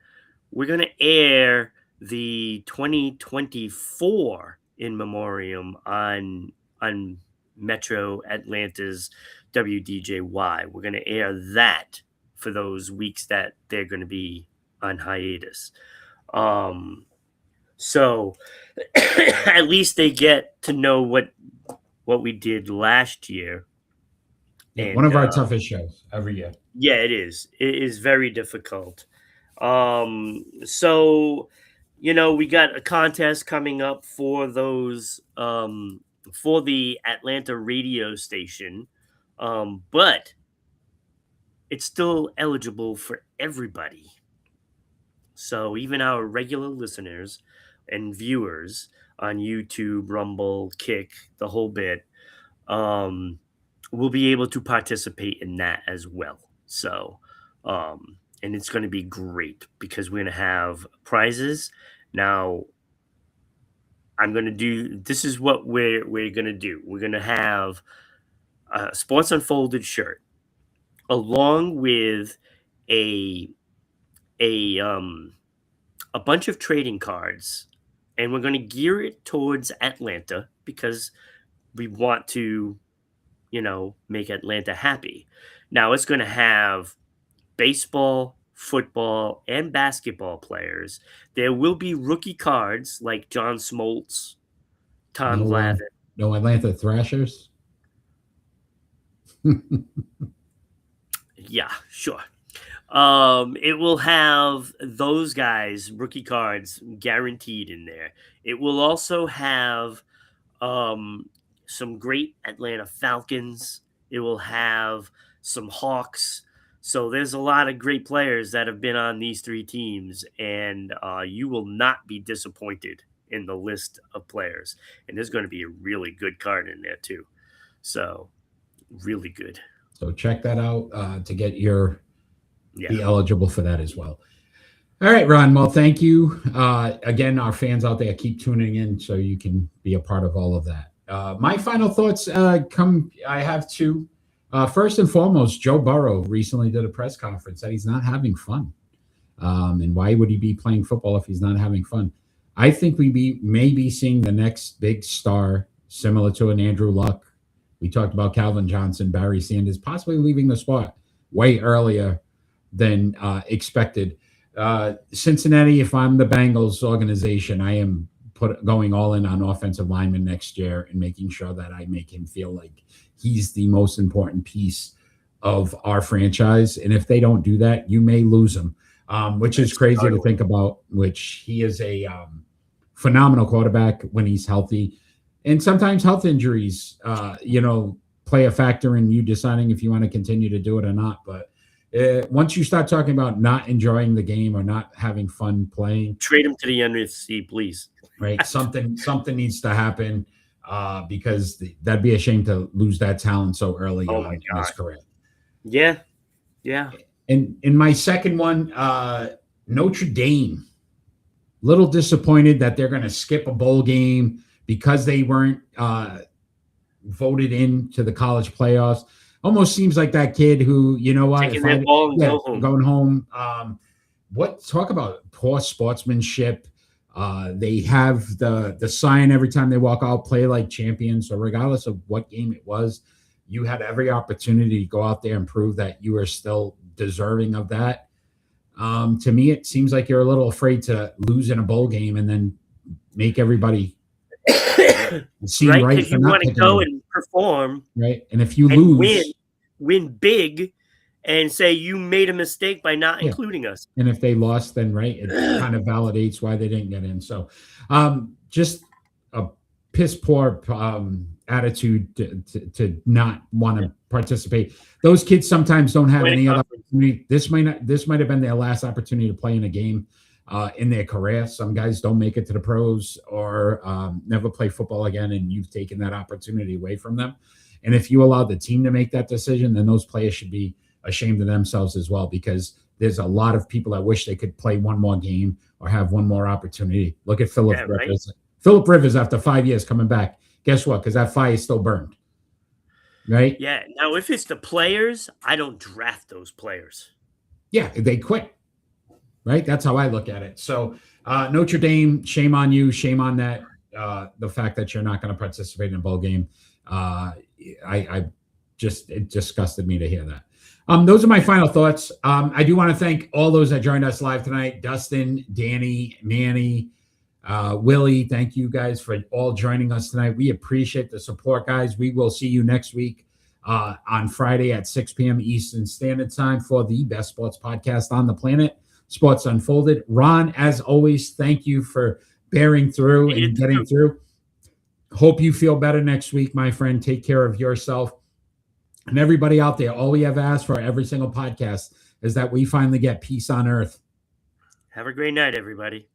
we're going to air the 2024 in memoriam on Metro Atlanta's WDJY. We're going to air that for those weeks that they're going to be on hiatus. So at least they get to know what we did last year. And, one of our toughest shows every year. Yeah, it is. It is very difficult. So, we got a contest coming up for those, for the Atlanta radio station. But it's still eligible for everybody. So even our regular listeners and viewers on YouTube, Rumble, Kick, the whole bit, will be able to participate in that as well. So, and it's going to be great because we're going to have prizes. Now, this is what we're going to do. We're going to have a Sports Unfolded shirt along with a bunch of trading cards, and we're going to gear it towards Atlanta because we want to, make Atlanta happy. Now it's going to have baseball, football, and basketball players. There will be rookie cards like John Smoltz, Tom Glavine. No Atlanta Thrashers? Yeah, sure. It will have those guys' rookie cards guaranteed in there. It will also have some great Atlanta Falcons. It will have some Hawks. So there's a lot of great players that have been on these three teams, and you will not be disappointed in the list of players. And there's going to be a really good card in there too. So really good. So check that out to get be eligible for that as well. All right, Ron. Well, thank you. Again, our fans out there, keep tuning in so you can be a part of all of that. My final thoughts I have two. First and foremost, Joe Burrow recently did a press conference that he's not having fun. And why would he be playing football if he's not having fun? I think we may be seeing the next big star similar to an Andrew Luck. We talked about Calvin Johnson, Barry Sanders, possibly leaving the spot way earlier than expected. Cincinnati, if I'm the Bengals organization, I am going all in on offensive lineman next year and making sure that I make him feel like he's the most important piece of our franchise. And if they don't do that, you may lose him. which is crazy to think about, which he is a phenomenal quarterback when he's healthy. And sometimes health injuries, play a factor in you deciding if you want to continue to do it or not. But once you start talking about not enjoying the game or not having fun playing, trade him to the NFC, please. Right, something needs to happen because that'd be a shame to lose that talent so early on in his career. Yeah. And in my second one, Notre Dame. Little disappointed that they're going to skip a bowl game because they weren't voted into the college playoffs. Almost seems like that kid who, taking that ball and go home. Going home. Talk about poor sportsmanship. They have the sign every time they walk out, play like champions. So regardless of what game it was, you had every opportunity to go out there and prove that you are still deserving of that. To me, it seems like you're a little afraid to lose in a bowl game and then make everybody see right. Because you want to go and perform, right? And if you lose, win big, and say you made a mistake by not including us. And if they lost, then right, it kind of validates why they didn't get in. So, just a piss poor attitude to not want to participate. Those kids sometimes don't have any other opportunity. This might have been their last opportunity to play in a game in their career. Some guys don't make it to the pros or never play football again, and you've taken that opportunity away from them. And if you allow the team to make that decision, then those players should be ashamed of themselves as well, because there's a lot of people that wish they could play one more game or have one more opportunity. Look at Philip Rivers. Right? Philip Rivers, after 5 years coming back, guess what? Because that fire is still burned. Right? Yeah. Now, if it's the players, I don't draft those players. Yeah, they quit. Right? That's how I look at it. So Notre Dame, shame on you. Shame on that. The fact that you're not going to participate in a bowl game. It disgusted me to hear that. Those are my final thoughts. I do want to thank all those that joined us live tonight. Dustin, Danny, Manny, Willie, thank you guys for all joining us tonight. We appreciate the support, guys. We will see you next week on Friday at 6 p.m. Eastern Standard Time for the best sports podcast on the planet, Sports Unfolded. Ron, as always, thank you for bearing through and getting through. Hope you feel better next week, my friend. Take care of yourself. And everybody out there, all we have asked for every single podcast is that we finally get peace on earth. Have a great night, everybody.